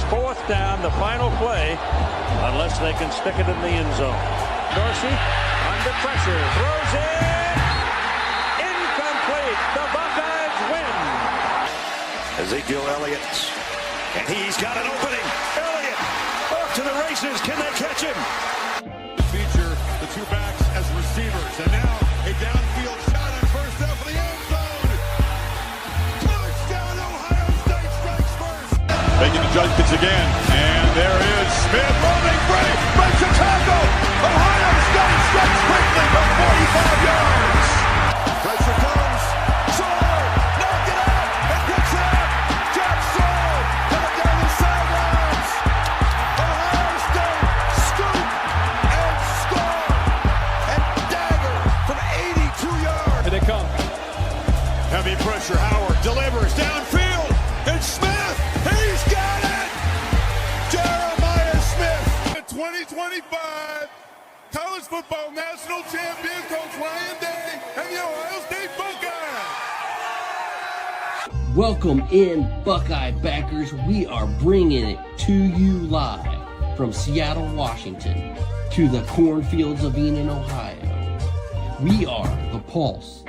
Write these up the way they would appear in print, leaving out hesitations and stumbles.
4th down, the final play, unless they can stick it in the end zone. Dorsey under pressure, throws it, incomplete. The Buckeyes win. Ezekiel Elliott, and he's got an opening. Elliott off to the races. Can they catch him? Feature the two backs as receivers, and now a downfield shot on first down for the end zone. Touchdown, Ohio State strikes first. Making adjustments again, and there is Smith running, breaks a tackle. Ohio State strikes quickly from 45 yards. Pressure comes. Sword, knock it out, and picks it up. Jack Sword, coming down the sidelines. Ohio State scoop and score. And dagger from 82 yards. Here they come. Heavy pressure, Howard delivers downfield, and Smith, he's got it! Jeremiah Smith, the 2025 College Football National Champion, Coach Ryan Day, and the Ohio State Buckeyes. Welcome in, Buckeye backers. We are bringing it to you live from Seattle, Washington, to the cornfields of Enid, Ohio. We are the pulse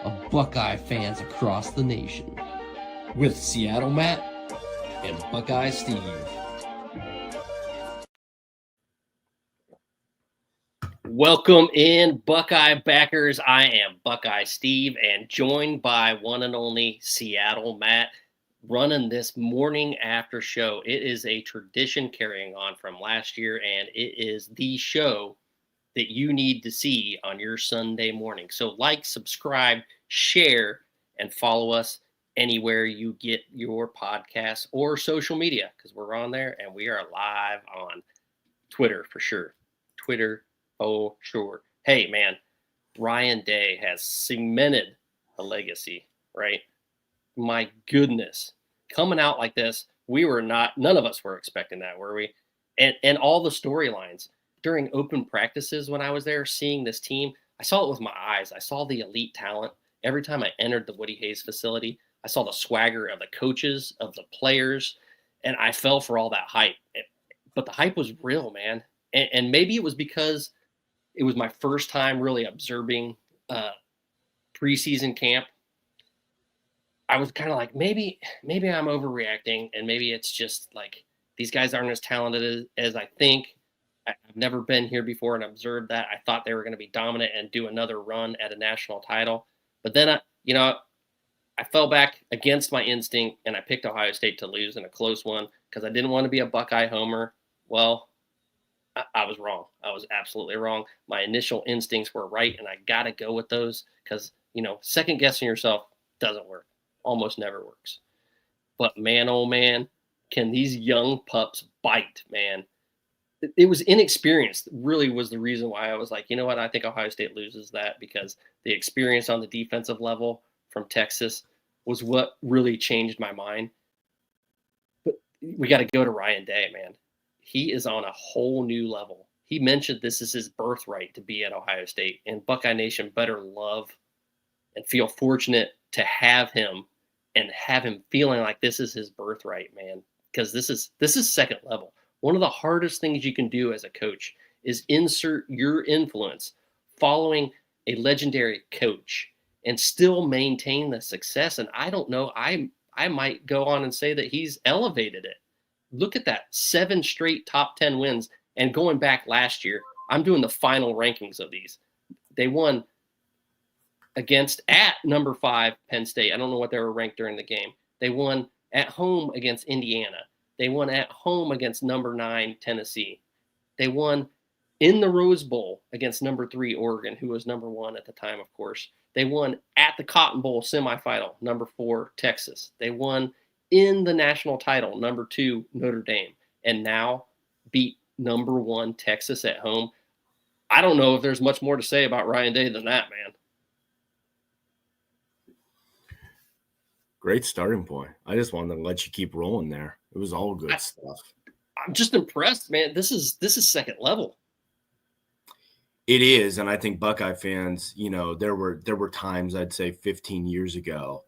of Buckeye fans across the nation, with Seattle Matt and Buckeye Steve. Welcome in, Buckeye backers. I am Buckeye Steve, and joined by one and only Seattle Matt, running this morning after show. It is a tradition carrying on from last year, and it is the show that you need to see on your Sunday morning. So like, subscribe, share, and follow us anywhere you get your podcasts or social media, because we're on there, and we are live on Twitter for sure. Twitter. Oh, sure. Hey, man, Ryan Day has cemented a legacy, right? My goodness. Coming out like this, none of us were expecting that, were we? And all the storylines. During open practices when I was there, seeing this team, I saw it with my eyes. I saw the elite talent. Every time I entered the Woody Hayes facility, I saw the swagger of the coaches, of the players, and I fell for all that hype. But the hype was real, man. And maybe it was because it was my first time really observing preseason camp. I was kind of like, maybe I'm overreacting, and maybe it's just like these guys aren't as talented as I think. I've never been here before and observed that. I thought they were going to be dominant and do another run at a national title. But then, I fell back against my instinct, and I picked Ohio State to lose in a close one because I didn't want to be a Buckeye homer. Well, I was wrong. I was absolutely wrong. My initial instincts were right, and I got to go with those because, second guessing yourself doesn't work. Almost never works. But man, oh man, can these young pups bite, man. It was inexperience really was the reason why I was like, you know what, I think Ohio State loses that, because the experience on the defensive level from Texas was what really changed my mind. But we got to go to Ryan Day, man. He is on a whole new level. He mentioned this is his birthright to be at Ohio State, and Buckeye Nation better love and feel fortunate to have him and have him feeling like this is his birthright, man, because this is second level. One of the hardest things you can do as a coach is insert your influence following a legendary coach and still maintain the success. And I don't know, I might go on and say that he's elevated it. Look at that, 7 straight top 10 wins. And going back last year, I'm doing the final rankings of these. They won at number 5 Penn State. I don't know what they were ranked during the game. They won at home against Indiana. They won at home against number 9 Tennessee. They won in the Rose Bowl against number 3 Oregon, who was number 1 at the time, of course. They won at the Cotton Bowl semifinal, number 4 Texas. They won in the national title, number 2 Notre Dame, and now beat number 1 Texas at home. I don't know if there's much more to say about Ryan Day than that, man. Great starting point. I just wanted to let you keep rolling there. It was all good stuff. I'm just impressed, man. This is second level. It is, and I think Buckeye fans, there were times, I'd say 15 years ago,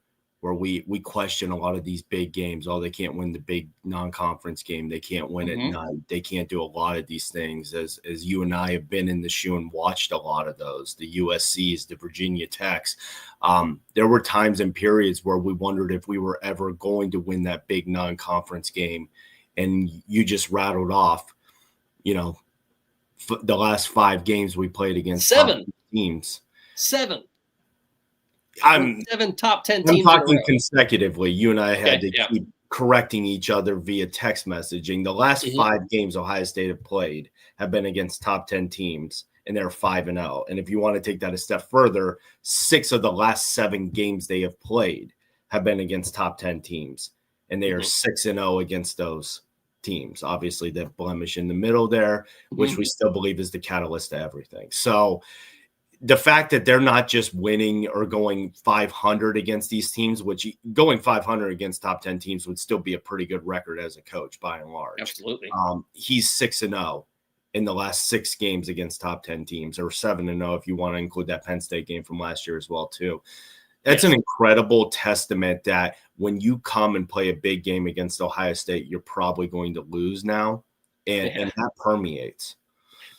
where we question a lot of these big games. Oh, they can't win the big non-conference game. They can't win at night. They can't do a lot of these things. As you and I have been in the shoe and watched a lot of those, the USCs, the Virginia Techs. There were times and periods where we wondered if we were ever going to win that big non-conference game. And you just rattled off, the last 5 games we played against 7 teams. 7 top 10 teams. I'm talking consecutively. You and I had to keep correcting each other via text messaging. The last 5 games Ohio State have played have been against top 10 teams, and they're 5-0. And if you want to take that a step further, 6 of the last 7 games they have played have been against top 10 teams, and they are 6-0 against those teams. Obviously, that blemish in the middle there, which we still believe is the catalyst to everything. So the fact that they're not just winning or going 500 against these teams, which going 500 against top 10 teams would still be a pretty good record as a coach by and large. Absolutely. He's 6-0 in the last 6 games against top 10 teams, or 7-0 if you want to include that Penn State game from last year as well too. That's an incredible testament that when you come and play a big game against Ohio State, you're probably going to lose now. And that permeates.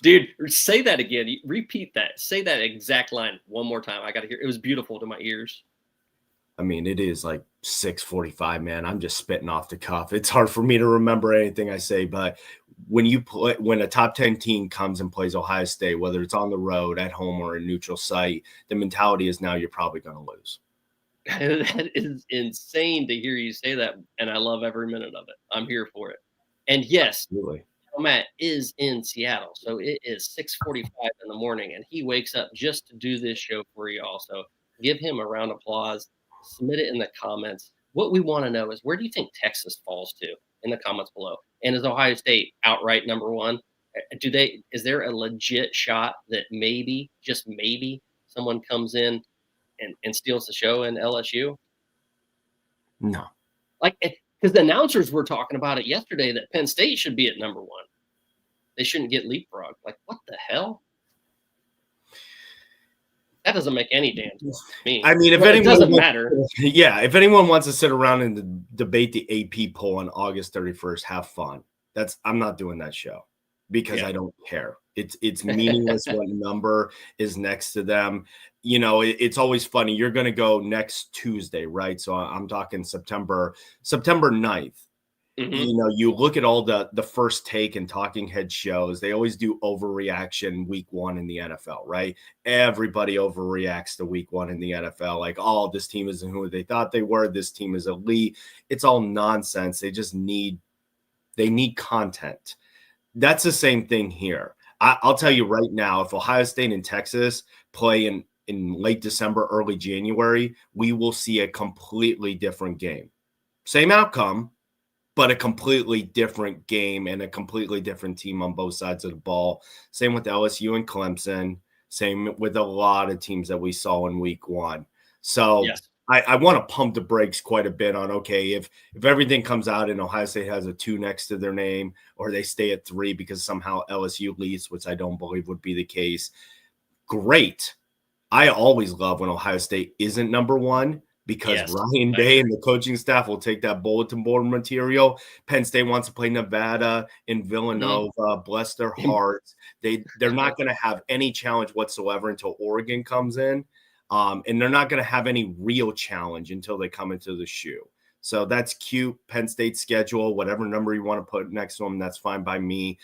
Dude, say that again. Repeat that. Say that exact line one more time. I got to hear. It was beautiful to my ears. I mean, it is like 6:45, man. I'm just spitting off the cuff. It's hard for me to remember anything I say, but when a top 10 team comes and plays Ohio State, whether it's on the road, at home, or a neutral site, the mentality is now you're probably going to lose. That is insane to hear you say that, and I love every minute of it. I'm here for it. And yes, Absolutely. Matt is in Seattle, so it is 6:45 in the morning, and he wakes up just to do this show for y'all. So give him a round of applause. Submit it in the comments. What we want to know is, where do you think Texas falls to in the comments below? And is Ohio State outright number 1? Is there a legit shot that maybe, just maybe, someone comes in and steals the show in LSU? No. Because the announcers were talking about it yesterday that Penn State should be at number 1. They shouldn't get leapfrogged. What the hell? That doesn't make any damn sense to me. I mean, it doesn't matter. Yeah, if anyone wants to sit around and debate the AP poll on August 31st, have fun. I'm not doing that show because I don't care. It's meaningless what number is next to them. It's always funny. You're going to go next Tuesday, right? So I'm talking September 9th. You look at all the first take and talking head shows. They always do overreaction week 1 in the NFL, right? Everybody overreacts to week 1 in the NFL. Like, oh, this team isn't who they thought they were. This team is elite. It's all nonsense. They just need content. That's the same thing here. I'll tell you right now, if Ohio State and Texas play in late December, early January, we will see a completely different game. Same outcome, but a completely different game and a completely different team on both sides of the ball. Same with LSU and Clemson. Same with a lot of teams that we saw in week 1. So I want to pump the brakes quite a bit on, okay, if everything comes out and Ohio State has a 2 next to their name, or they stay at 3 because somehow LSU leads, which I don't believe would be the case, great. I always love when Ohio State isn't number 1, because Ryan Day and the coaching staff will take that bulletin board material. Penn State wants to play Nevada and Villanova. Bless their hearts. They're not going to have any challenge whatsoever until Oregon comes in. And they're not going to have any real challenge until they come into the shoe. So that's cute. Penn State schedule, whatever number you want to put next to them, that's fine by me.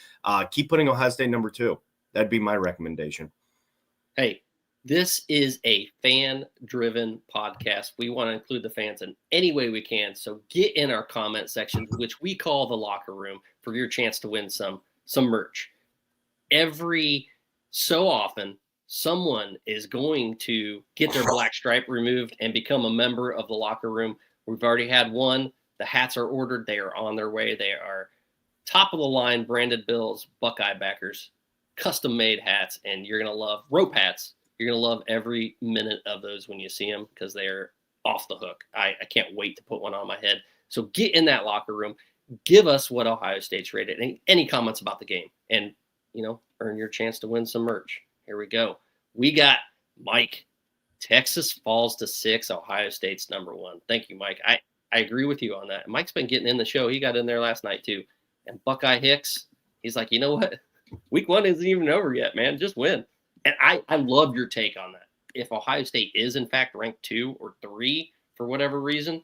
Keep putting Ohio State number 2. That'd be my recommendation. Hey, this is a fan-driven podcast. We want to include the fans in any way we can. So get in our comment section, which we call the locker room, for your chance to win some merch. Every so often, someone is going to get their black stripe removed and become a member of the locker room. We've already had one. The hats are ordered. They are on their way. They are top of the line branded bills, Buckeye backers, custom made hats, and you're going to love rope hats. You're going to love every minute of those when you see them, because they're off the hook. I can't wait to put one on my head. So get in that locker room. Give us what Ohio State's rated. Any comments about the game, and earn your chance to win some merch. Here we go. We got Mike Texas falls to 6. Ohio State's number 1. Thank you, Mike. I agree with you on that. Mike's been getting in the show. He got in there last night too. And Buckeye Hicks, he's like, you know what? Week 1 isn't even over yet, man. Just win. And I love your take on that. If Ohio State is in fact ranked 2 or 3 for whatever reason,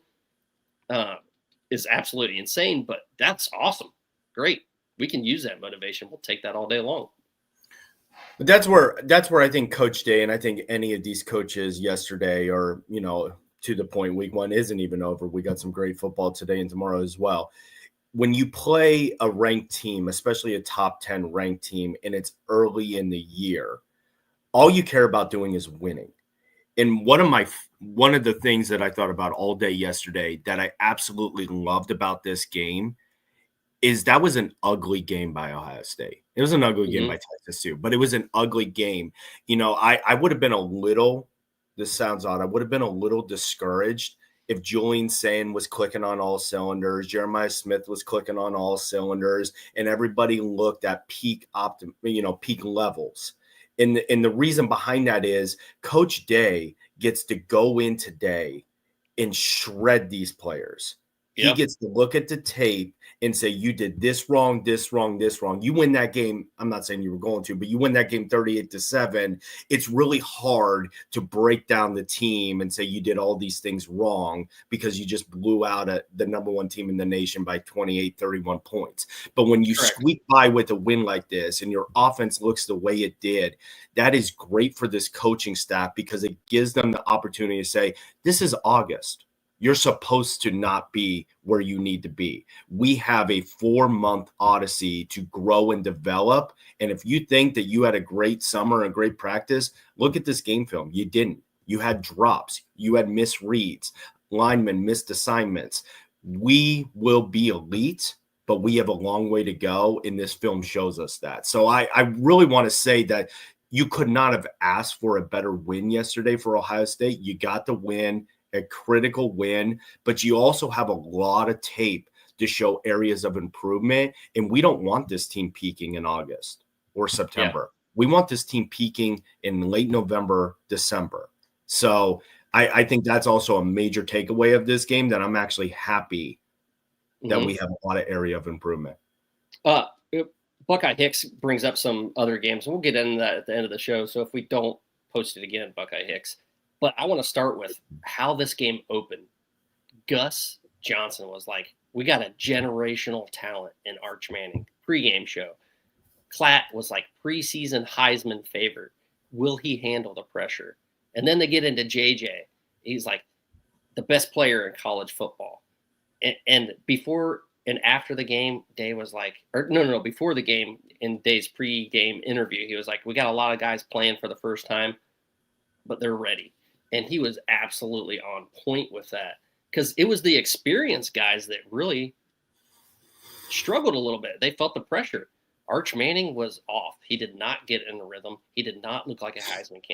is absolutely insane. But that's awesome. Great. We can use that motivation. We'll take that all day long. But that's where I think Coach Day and I think any of these coaches yesterday are, to the point week 1 isn't even over. We got some great football today and tomorrow as well. When you play a ranked team, especially a top 10 ranked team, and it's early in the year, all you care about doing is winning. And one of the things that I thought about all day yesterday that I absolutely loved about this game is that was an ugly game by Ohio State. It was an ugly game by Texas too, but it was an ugly game. I would have been a little, this sounds odd, I would have been a little discouraged if Julian Sayin was clicking on all cylinders, Jeremiah Smith was clicking on all cylinders, and everybody looked at peak levels. And the reason behind that is Coach Day gets to go in today and shred these players. He gets to look at the tape and say, you did this wrong, this wrong, this wrong. You win that game. I'm not saying you were going to, but you win that game 38-7. It's really hard to break down the team and say you did all these things wrong because you just blew out the number 1 team in the nation by 28, 31 points. But when you squeak by with a win like this and your offense looks the way it did, that is great for this coaching staff because it gives them the opportunity to say, this is August. You're supposed to not be where you need to be. We have a 4-month odyssey to grow and develop. And if you think that you had a great summer and great practice, look at this game film. You didn't. You had drops. You had misreads. Linemen missed assignments. We will be elite, but we have a long way to go. And this film shows us that. So I really want to say that you could not have asked for a better win yesterday for Ohio State. You got the win. A critical win, but you also have a lot of tape to show areas of improvement. And we don't want this team peaking in August or September. We want this team peaking in late November, December. So I think that's also a major takeaway of this game, that I'm actually happy that we have a lot of area of improvement. Buckeye Hicks brings up some other games, and we'll get into that at the end of the show. So if we don't post it again, Buckeye Hicks. But I want to start with how this game opened. Gus Johnson was like, we got a generational talent in Arch Manning. Pre-game show. Klatt was like preseason Heisman favorite. Will he handle the pressure? And then they get into JJ. He's like the best player in college football. And before and after the game, Day was like, before the game, in Day's pre-game interview, he was like, we got a lot of guys playing for the first time, but they're ready. And he was absolutely on point with that, because it was the experienced guys that really struggled a little bit. They felt the pressure. Arch Manning was off. He did not get in the rhythm. He did not look like a Heisman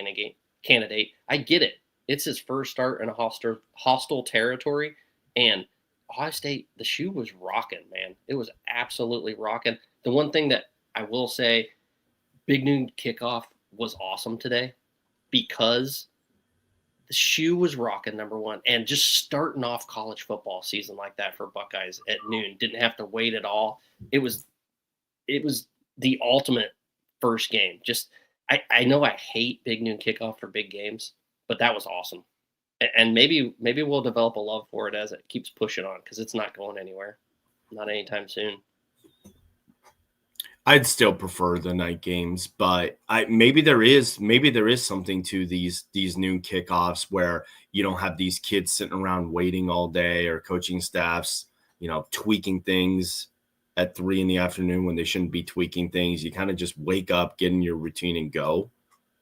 candidate. I get it. It's his first start in a hostile territory. And Ohio State, the shoe was rocking, man. It was absolutely rocking. The one thing that I will say, Big Noon Kickoff was awesome today because the shoe was rocking, number one, and just starting off college football season like that for Buckeyes at noon. Didn't have to wait at all. It was the ultimate first game. Just I know I hate Big Noon Kickoff for big games, but that was awesome. And maybe we'll develop a love for it as it keeps pushing on, because it's not going anywhere, not anytime soon. I'd still prefer the night games, but maybe there is something to these noon kickoffs where you don't have these kids sitting around waiting all day, or coaching staffs, tweaking things at 3 p.m. when they shouldn't be tweaking things. You kind of just wake up, get in your routine, and go.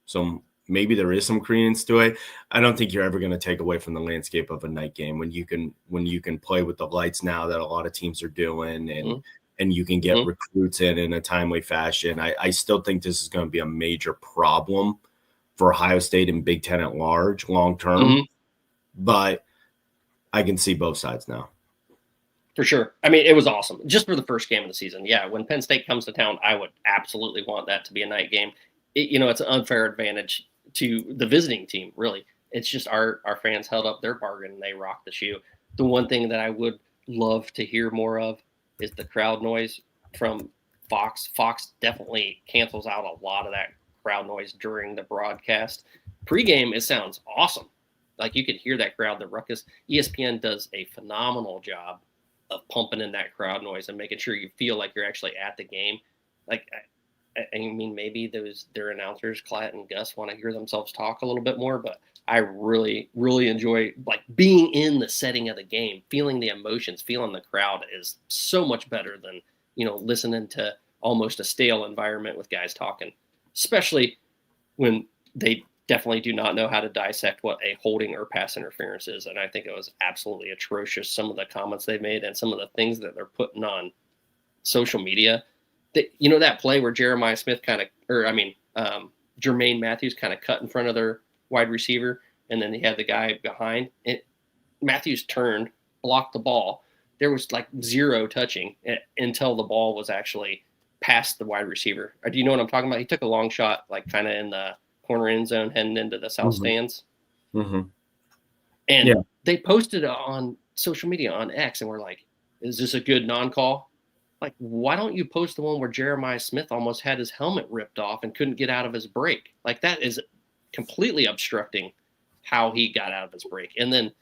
So maybe there is some credence to it. I don't think you're ever going to take away from the landscape of a night game when you can play with the lights now that a lot of teams are doing, and you can get recruits in a timely fashion. I still think this is going to be a major problem for Ohio State and Big Ten at large long term, but I can see both sides now. For sure. I mean, it was awesome just for the first game of the season. Yeah, when Penn State comes to town, I would absolutely want that to be a night game. It's an unfair advantage to the visiting team, really. it's just our fans held up their bargain and they rocked the shoe. The one thing that I would love to hear more of is the crowd noise from Fox. Fox definitely cancels out a lot of that crowd noise during the broadcast. Pre-game, it sounds awesome. Like you could hear that crowd, the ruckus. ESPN does a phenomenal job of pumping in that crowd noise and making sure you feel like you're actually at the game. Like, I mean, maybe their announcers, Klatt and Gus, want to hear themselves talk a little bit more, but I really, really enjoy like being in the setting of the game, feeling the emotions, feeling the crowd is so much better than, listening to almost a stale environment with guys talking, especially when they definitely do not know how to dissect what a holding or pass interference is. And I think it was absolutely atrocious, some of the comments they made and some of the things that they're putting on social media. That play where Jeremiah Smith Jermaine Matthews kind of cut in front of their wide receiver, and then they had the guy behind it. Matthews turned, blocked the ball. There was like zero touching until the ball was actually past the wide receiver. Do you know what I'm talking about? He took a long shot, like kind of in the corner end zone, heading into the south stands. Mm-hmm. And they posted it on social media on X, and we're like, "Is this a good non-call?" Like, why don't you post the one where Jeremiah Smith almost had his helmet ripped off and couldn't get out of his break? Like, that is completely obstructing how he got out of his break. And then,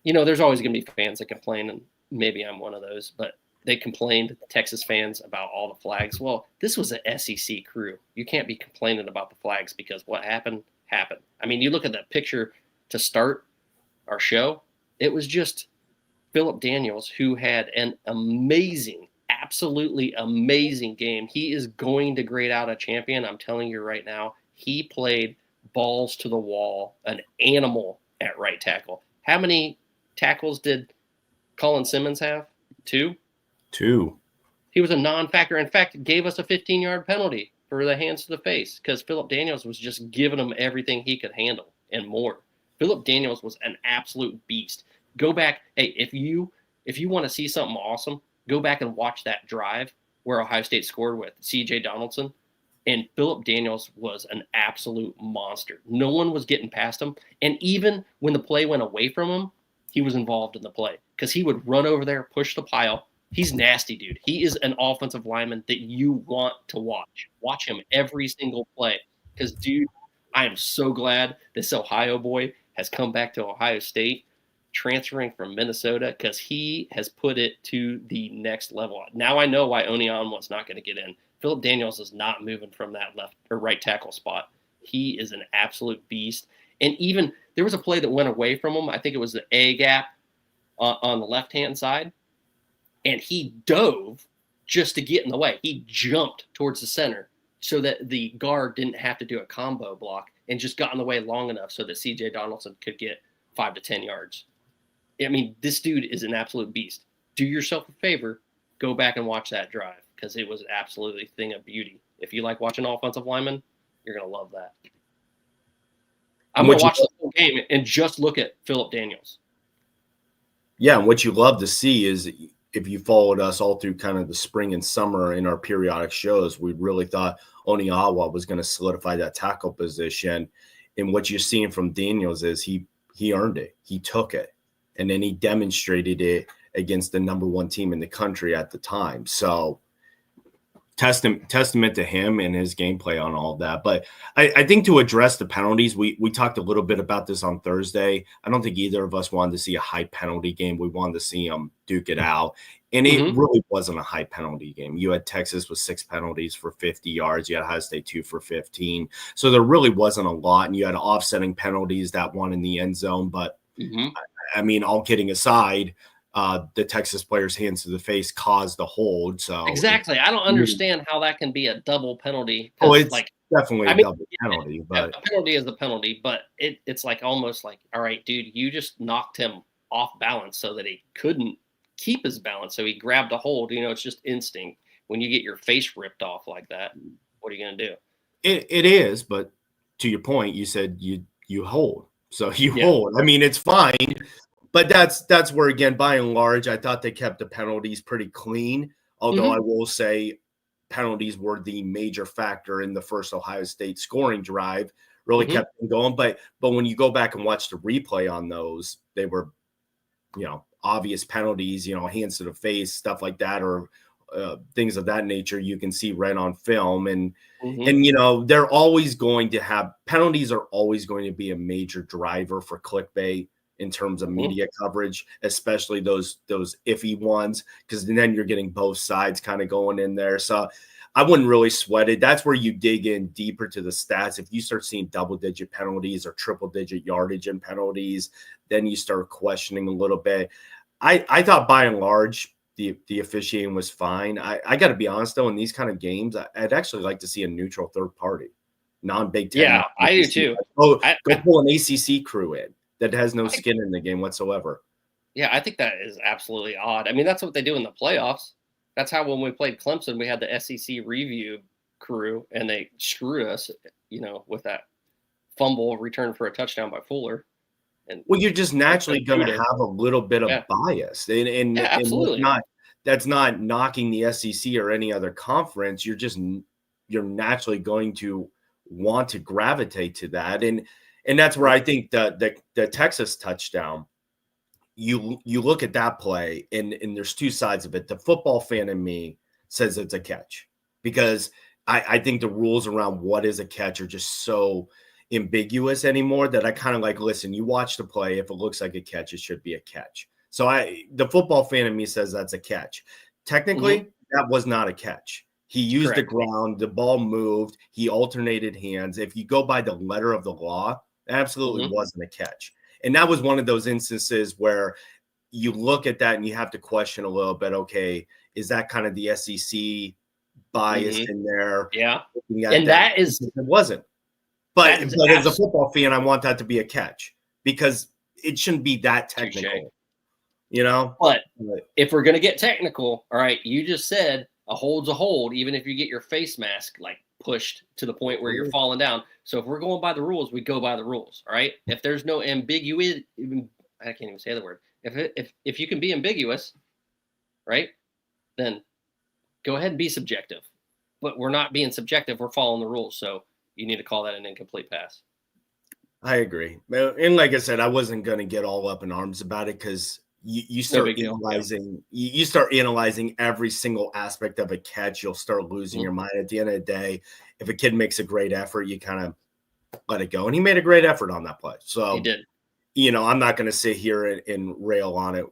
there's always going to be fans that complain, and maybe I'm one of those, but they complained, the Texas fans, about all the flags. Well, this was an SEC crew. You can't be complaining about the flags because what happened, happened. I mean, you look at that picture to start our show, it was just Phillip Daniels, who had an absolutely amazing game. He is going to grade out a champion. I'm telling you right now, he played balls to the wall, an animal at right tackle. How many tackles did Colin Simmons have? Two. He was a non-factor. In fact, gave us a 15-yard penalty for the hands to the face because Phillip Daniels was just giving him everything he could handle and more. Phillip Daniels was an absolute beast. Go back. Hey, if you want to see something awesome, go back and watch that drive where Ohio State scored with C.J. Donaldson. And Phillip Daniels was an absolute monster. No one was getting past him. And even when the play went away from him, he was involved in the play because he would run over there, push the pile. He's nasty, dude. He is an offensive lineman that you want to watch. Watch him every single play because, dude, I am so glad this Ohio boy has come back to Ohio State, transferring from Minnesota, because he has put it to the next level. Now I know why Onion was not going to get in. Phillip Daniels is not moving from that left or right tackle spot. He is an absolute beast. And even there was a play that went away from him. I think it was the A gap on the left-hand side. And he dove just to get in the way. He jumped towards the center so that the guard didn't have to do a combo block and just got in the way long enough so that C.J. Donaldson could get 5 to 10 yards. I mean, this dude is an absolute beast. Do yourself a favor, go back and watch that drive because it was absolutely a thing of beauty. If you like watching offensive linemen, you're going to love that. I'm going to watch the whole game and just look at Phillip Daniels. Yeah, and what you love to see is if you followed us all through kind of the spring and summer in our periodic shows, we really thought Oniawa was going to solidify that tackle position. And what you're seeing from Daniels is he earned it. He took it. And then he demonstrated it against the number one team in the country at the time. So testament to him and his gameplay on all of that. But I think to address the penalties, we talked a little bit about this on Thursday. I don't think either of us wanted to see a high penalty game. We wanted to see them duke it out. And it really wasn't a high penalty game. You had Texas with 6 penalties for 50 yards. You had Ohio State 2 for 15. So there really wasn't a lot. And you had offsetting penalties, that one in the end zone. But I mean, all kidding aside, the Texas player's hands to the face caused the hold. So exactly, I don't understand how that can be a double penalty. Oh, it's like definitely a double penalty. But a penalty is the penalty, but it's like almost like, all right, dude, you just knocked him off balance so that he couldn't keep his balance. So he grabbed a hold. It's just instinct. When you get your face ripped off like that, what are you gonna do? It is, but to your point, you said you hold. So you hold. I mean, it's fine. But that's where, again, by and large, I thought they kept the penalties pretty clean. Although I will say penalties were the major factor in the first Ohio State scoring drive, really kept them going. But when you go back and watch the replay on those, they were, obvious penalties, hands to the face, stuff like that, or things of that nature. You can see right on film, and they're always going to have penalties. Are always going to be a major driver for clickbait in terms of media coverage, especially those iffy ones, because then you're getting both sides kind of going in there. So I wouldn't really sweat it. That's where you dig in deeper to the stats. If you start seeing double-digit penalties or triple-digit yardage in penalties, then you start questioning a little bit. I thought by and large the officiating was fine. I got to be honest, though, in these kind of games, I'd actually like to see a neutral third party, non-Big Ten. Yeah, I do too. Go pull an ACC crew in that has no skin in the game whatsoever. Yeah, I think that is absolutely odd. I mean, that's what they do in the playoffs. That's how when we played Clemson, we had the SEC review crew, and they screwed us, with that fumble return for a touchdown by Fuller. And you're just naturally going to have a little bit of bias, and absolutely. That's not knocking the SEC or any other conference. You're naturally going to want to gravitate to that, and that's where I think the Texas touchdown. You look at that play, and there's two sides of it. The football fan in me says it's a catch, because I think the rules around what is a catch are just so ambiguous anymore that I kind of like, listen, you watch the play. If it looks like a catch, it should be a catch. So the football fan in me says that's a catch. Technically, that was not a catch. He used the ground. The ball moved. He alternated hands. If you go by the letter of the law, it absolutely wasn't a catch. And that was one of those instances where you look at that and you have to question a little bit, okay, is that kind of the SEC bias in there? Yeah. And that is – it wasn't. But as a football fan, I want that to be a catch, because it shouldn't be that technical, But if we're going to get technical, all right, you just said a hold's a hold, even if you get your face mask pushed to the point where you're falling down. So if we're going by the rules, we go by the rules, all right? If there's no ambiguity, I can't even say the word. If you can be ambiguous, right, then go ahead and be subjective. But we're not being subjective. We're following the rules. So you need to call that an incomplete pass. I agree. And like I said, I wasn't going to get all up in arms about it, because you start analyzing. You start analyzing every single aspect of a catch. You'll start losing your mind. At the end of the day, if a kid makes a great effort, you kind of let it go. And he made a great effort on that play. So he did. I'm not going to sit here and rail on it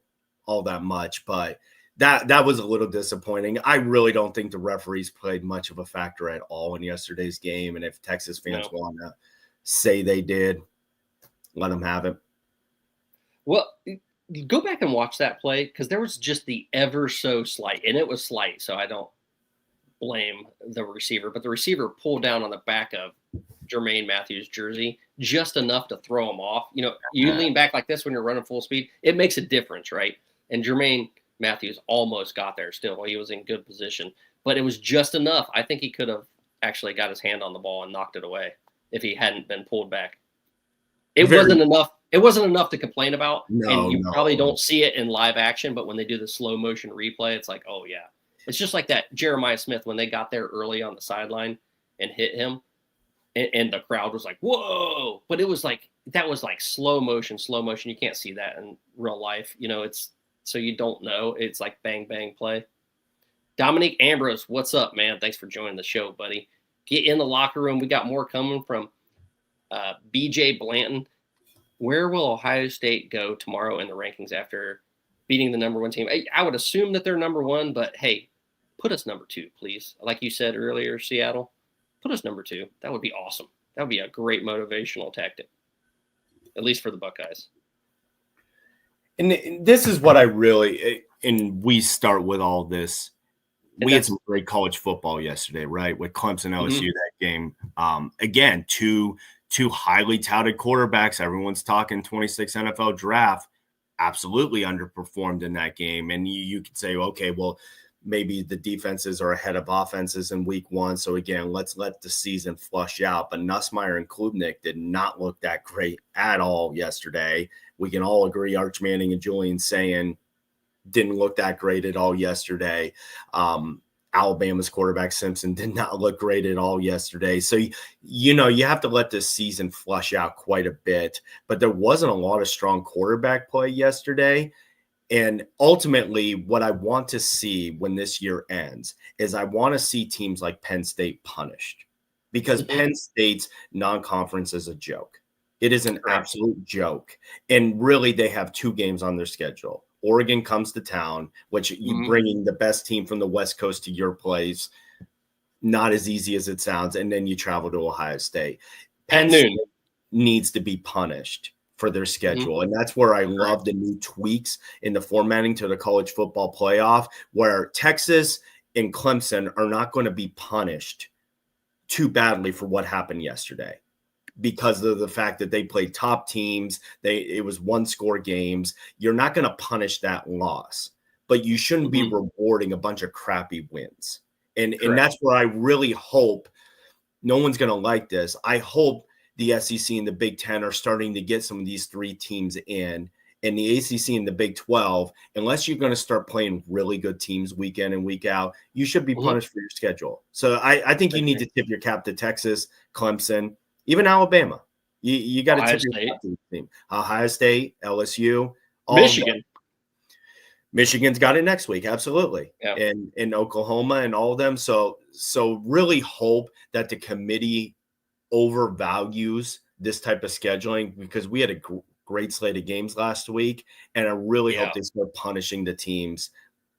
all that much, but that was a little disappointing. I really don't think the referees played much of a factor at all in yesterday's game. And if Texas fans want to say they did, let them have it. Well, go back and watch that play, because there was just the ever so slight, and it was slight, so I don't blame the receiver, but the receiver pulled down on the back of Jermaine Matthews' jersey just enough to throw him off. You lean back like this when you're running full speed, it makes a difference, right? And Jermaine Matthews almost got there still. He was in good position, but it was just enough. I think he could have actually got his hand on the ball and knocked it away if he hadn't been pulled back. It wasn't enough. It wasn't enough to complain about. And you probably don't see it in live action, but when they do the slow motion replay, it's like, oh yeah. It's just like that Jeremiah Smith, when they got there early on the sideline and hit him, and the crowd was like, whoa. But it was like, that was like slow motion. You can't see that in real life. It's, so you don't know. It's like bang, bang play. Dominique Ambrose, what's up, man? Thanks for joining the show, buddy. Get in the locker room. We got more coming from BJ Blanton. Where will Ohio State go tomorrow in the rankings after beating the number one team? I would assume that they're number one, but hey, put us number two, please. Like you said earlier, Seattle, put us number two. That would be awesome. That would be a great motivational tactic, at least for the Buckeyes. And this is what I really, and we start with all this. We had some great college football yesterday, right? With Clemson, LSU, that game. Again, two highly touted quarterbacks. Everyone's talking 26 NFL draft. Absolutely underperformed in that game. And you could say, okay, well, maybe the defenses are ahead of offenses in week one. So again, let's let the season flush out. But Nussmeier and Klubnik did not look that great at all yesterday. We can all agree Arch Manning and Julian Sayin didn't look that great at all yesterday. Alabama's quarterback Simpson did not look great at all yesterday. So, you have to let this season flush out quite a bit. But there wasn't a lot of strong quarterback play yesterday. And ultimately, what I want to see when this year ends is I want to see teams like Penn State punished, because Penn State's non-conference is a joke. It is an absolute joke. And really, they have 2 games on their schedule. Oregon comes to town, which you bringing the best team from the West Coast to your place, not as easy as it sounds. And then you travel to Ohio State. Penn State needs to be punished for their schedule. And that's where I love the new tweaks in the formatting to the college football playoff, where Texas and Clemson are not going to be punished too badly for what happened yesterday, because of the fact that they played top teams. It was 1-score games. You're not going to punish that loss, but you shouldn't be rewarding a bunch of crappy wins. And that's where I really hope, no one's going to like this, I hope the SEC and the Big Ten are starting to get some of these 3 teams in, and the ACC and the Big 12, unless you're going to start playing really good teams week in and week out, you should be punished for your schedule. So I think you need to tip your cap to Texas, Clemson, even Alabama. You got to tip your cap to the team. Ohio State, LSU, Michigan. Michigan's got it next week, absolutely. Yeah. And in Oklahoma and all of them. So really hope that the committee overvalues this type of scheduling, because we had a great slate of games last week, and I really hope they start punishing the teams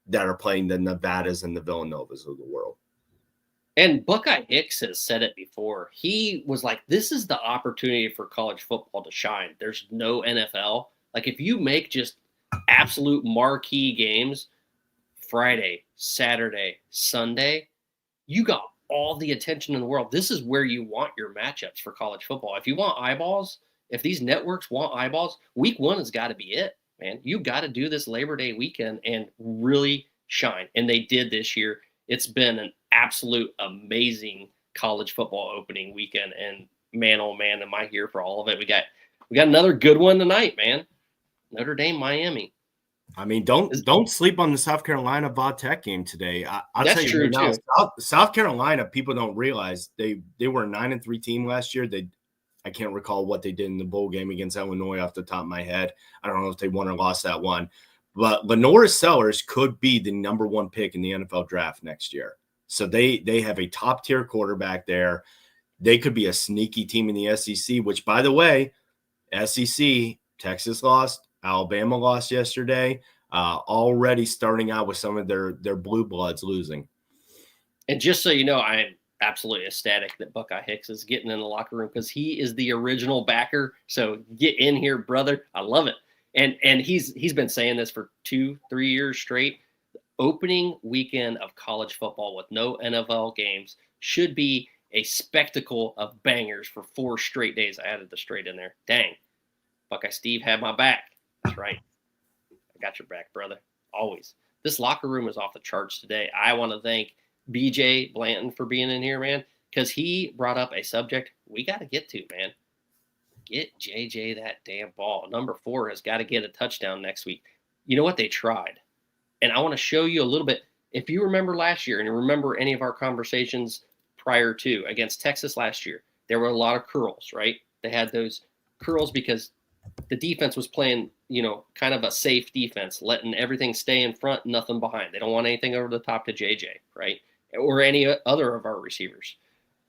that are playing the Nevadas and the Villanovas of the world. And Buckeye Hicks has said it before. He was like, this is the opportunity for college football to shine. There's no NFL. Like, if you make just absolute marquee games Friday, Saturday, Sunday, you got all the attention in the world. This is where you want your matchups for college football. If you want eyeballs, if these networks want eyeballs, week 1 has got to be it, man. You got to do this Labor Day weekend and really shine. And they did this year. It's been an absolute amazing college football opening weekend. And man, oh man, am I here for all of it. We got another good one tonight, man. Notre Dame, Miami. I mean, don't sleep on the South Carolina Va-Tech game today. I'll That's tell you true right now, too. South Carolina, people don't realize they were a 9-3 team last year. I can't recall what they did in the bowl game against Illinois off the top of my head. I don't know if they won or lost that one. But Lenora Sellers could be the number 1 pick in the NFL draft next year. So they have a top-tier quarterback there. They could be a sneaky team in the SEC, which, by the way, SEC, Texas lost, Alabama lost yesterday, already starting out with some of their blue bloods losing. And just so you know, I am absolutely ecstatic that Buckeye Hicks is getting in the locker room, because he is the original backer. So get in here, brother. I love it. And he's been saying this for 2-3 years straight. Opening weekend of college football with no NFL games should be a spectacle of bangers for 4 straight days. I added the straight in there. Dang. Buckeye Steve had my back. That's right. I got your back, brother. Always. This locker room is off the charts today. I want to thank BJ Blanton for being in here, man, because he brought up a subject we got to get to, man. Get JJ that damn ball. Number 4 has got to get a touchdown next week. You know what? They tried. And I want to show you a little bit. If you remember last year, and you remember any of our conversations prior to against Texas last year, there were a lot of curls, right? They had those curls because the defense was playing, kind of a safe defense, letting everything stay in front, nothing behind. They don't want anything over the top to JJ, right? Or any other of our receivers.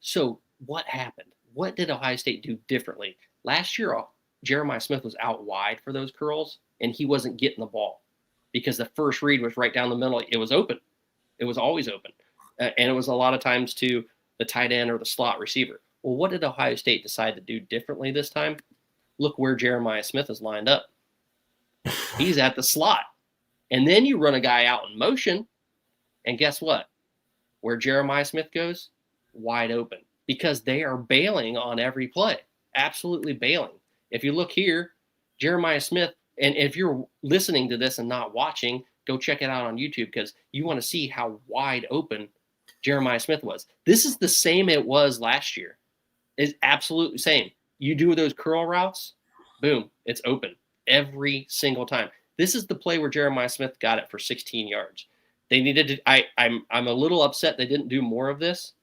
So what happened? What did Ohio State do differently? Last year, Jeremiah Smith was out wide for those curls, and he wasn't getting the ball because the first read was right down the middle. It was open. It was always open. And it was a lot of times to the tight end or the slot receiver. Well, what did Ohio State decide to do differently this time? Look where Jeremiah Smith is lined up. He's at the slot. And then you run a guy out in motion, and guess what? Where Jeremiah Smith goes, wide open, because they are bailing on every play. Absolutely bailing. If you look here, Jeremiah Smith, and if you're listening to this and not watching, go check it out on YouTube, because you want to see how wide open Jeremiah Smith was. This is the same it was last year. It's absolutely same. You do those curl routes, boom, it's open every single time. This is the play where Jeremiah Smith got it for 16 yards. They needed to. I'm a little upset they didn't do more of this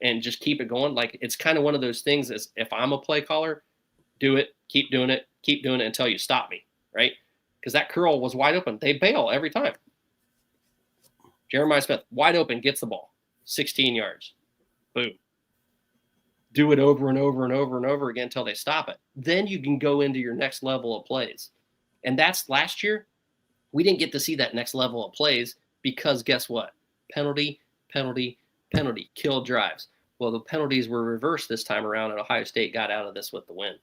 and just keep it going. Like, it's kind of one of those things. As if I'm a play caller, do it, keep doing it until you stop me, right? Because that curl was wide open. They bail every time. Jeremiah Smith, wide open, gets the ball, 16 yards. Boom. Do it over and over and over and over again until they stop it. Then you can go into your next level of plays. And that's last year. We didn't get to see that next level of plays because guess what? Penalty, penalty, penalty, kill drives. Well, the penalties were reversed this time around, and Ohio State got out of this with the win.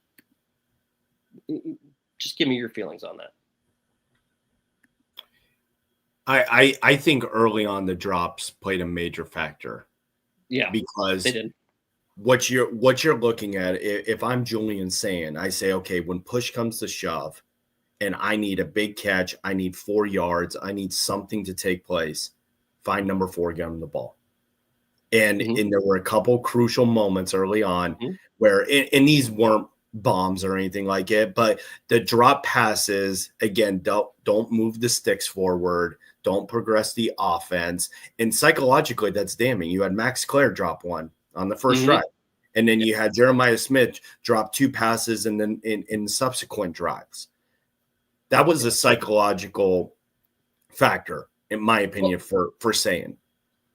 Just give me your feelings on that. I think early on the drops played a major factor. Yeah, because they did. What you're looking at, if I'm Julian saying, I say, okay, when push comes to shove and I need a big catch, I need 4 yards, I need something to take place, find number 4, get him the ball. And there were a couple crucial moments early on where, and these weren't bombs or anything like it, but the drop passes, again, don't move the sticks forward, don't progress the offense. And psychologically, that's damning. You had Max Clare drop one on the first drive, and then you had Jeremiah Smith drop 2 passes and then in subsequent drives. That was a psychological factor, in my opinion, for saying.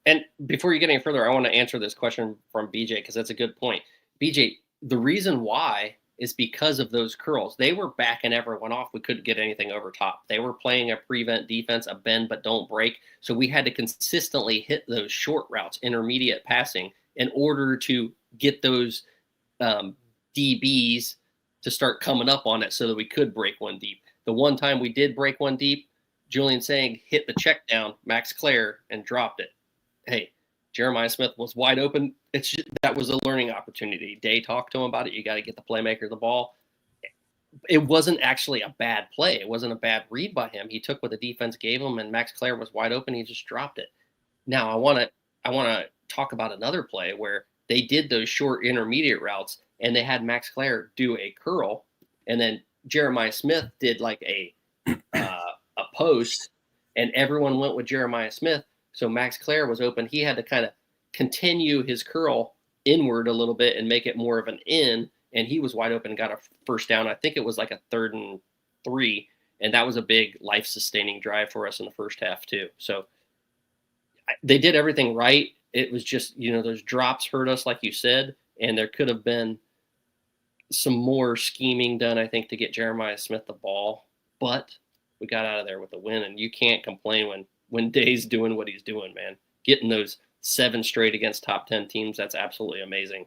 And before you get any further, I want to answer this question from BJ because that's a good point. BJ, the reason why is because of those curls. They were backing everyone off. We couldn't get anything over top. They were playing a prevent defense, a bend but don't break. So we had to consistently hit those short routes, intermediate passing, in order to get those DBs to start coming up on it so that we could break one deep. The one time we did break one deep, Julian Sang hit the check down, Max Clare, and dropped it. Hey, Jeremiah Smith was wide open. That was a learning opportunity. Day talked to him about it. You got to get the playmaker the ball. It wasn't actually a bad play. It wasn't a bad read by him. He took what the defense gave him, and Max Clare was wide open. He just dropped it. Now I want to talk about another play where they did those short intermediate routes, and they had Max Clare do a curl, and then Jeremiah Smith did like a post, and everyone went with Jeremiah Smith. So Max Clare was open. He had to kind of continue his curl inward a little bit and make it more of an in, and he was wide open and got a first down. I think it was like a 3rd and 3, and that was a big life-sustaining drive for us in the first half too. So they did everything right. It was just, those drops hurt us, like you said, and there could have been some more scheming done, I think, to get Jeremiah Smith the ball, but we got out of there with a win, and you can't complain when Day's doing what he's doing, man. Getting those 7 straight against top 10 teams, that's absolutely amazing.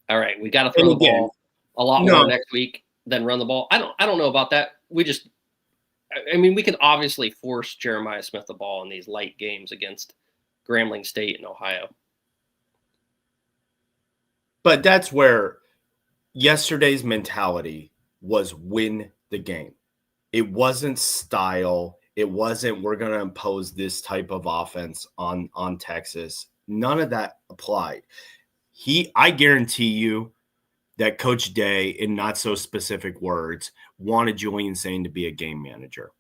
All right, we got to throw the ball a lot more next week than run the ball. I don't know about that. We could obviously force Jeremiah Smith the ball in these light games against Grambling State and Ohio. But that's where yesterday's mentality was win the game. It wasn't style. It wasn't we're going to impose this type of offense on Texas. None of that applied. I guarantee you that Coach Day, in not so specific words, wanted Julian Sain to be a game manager.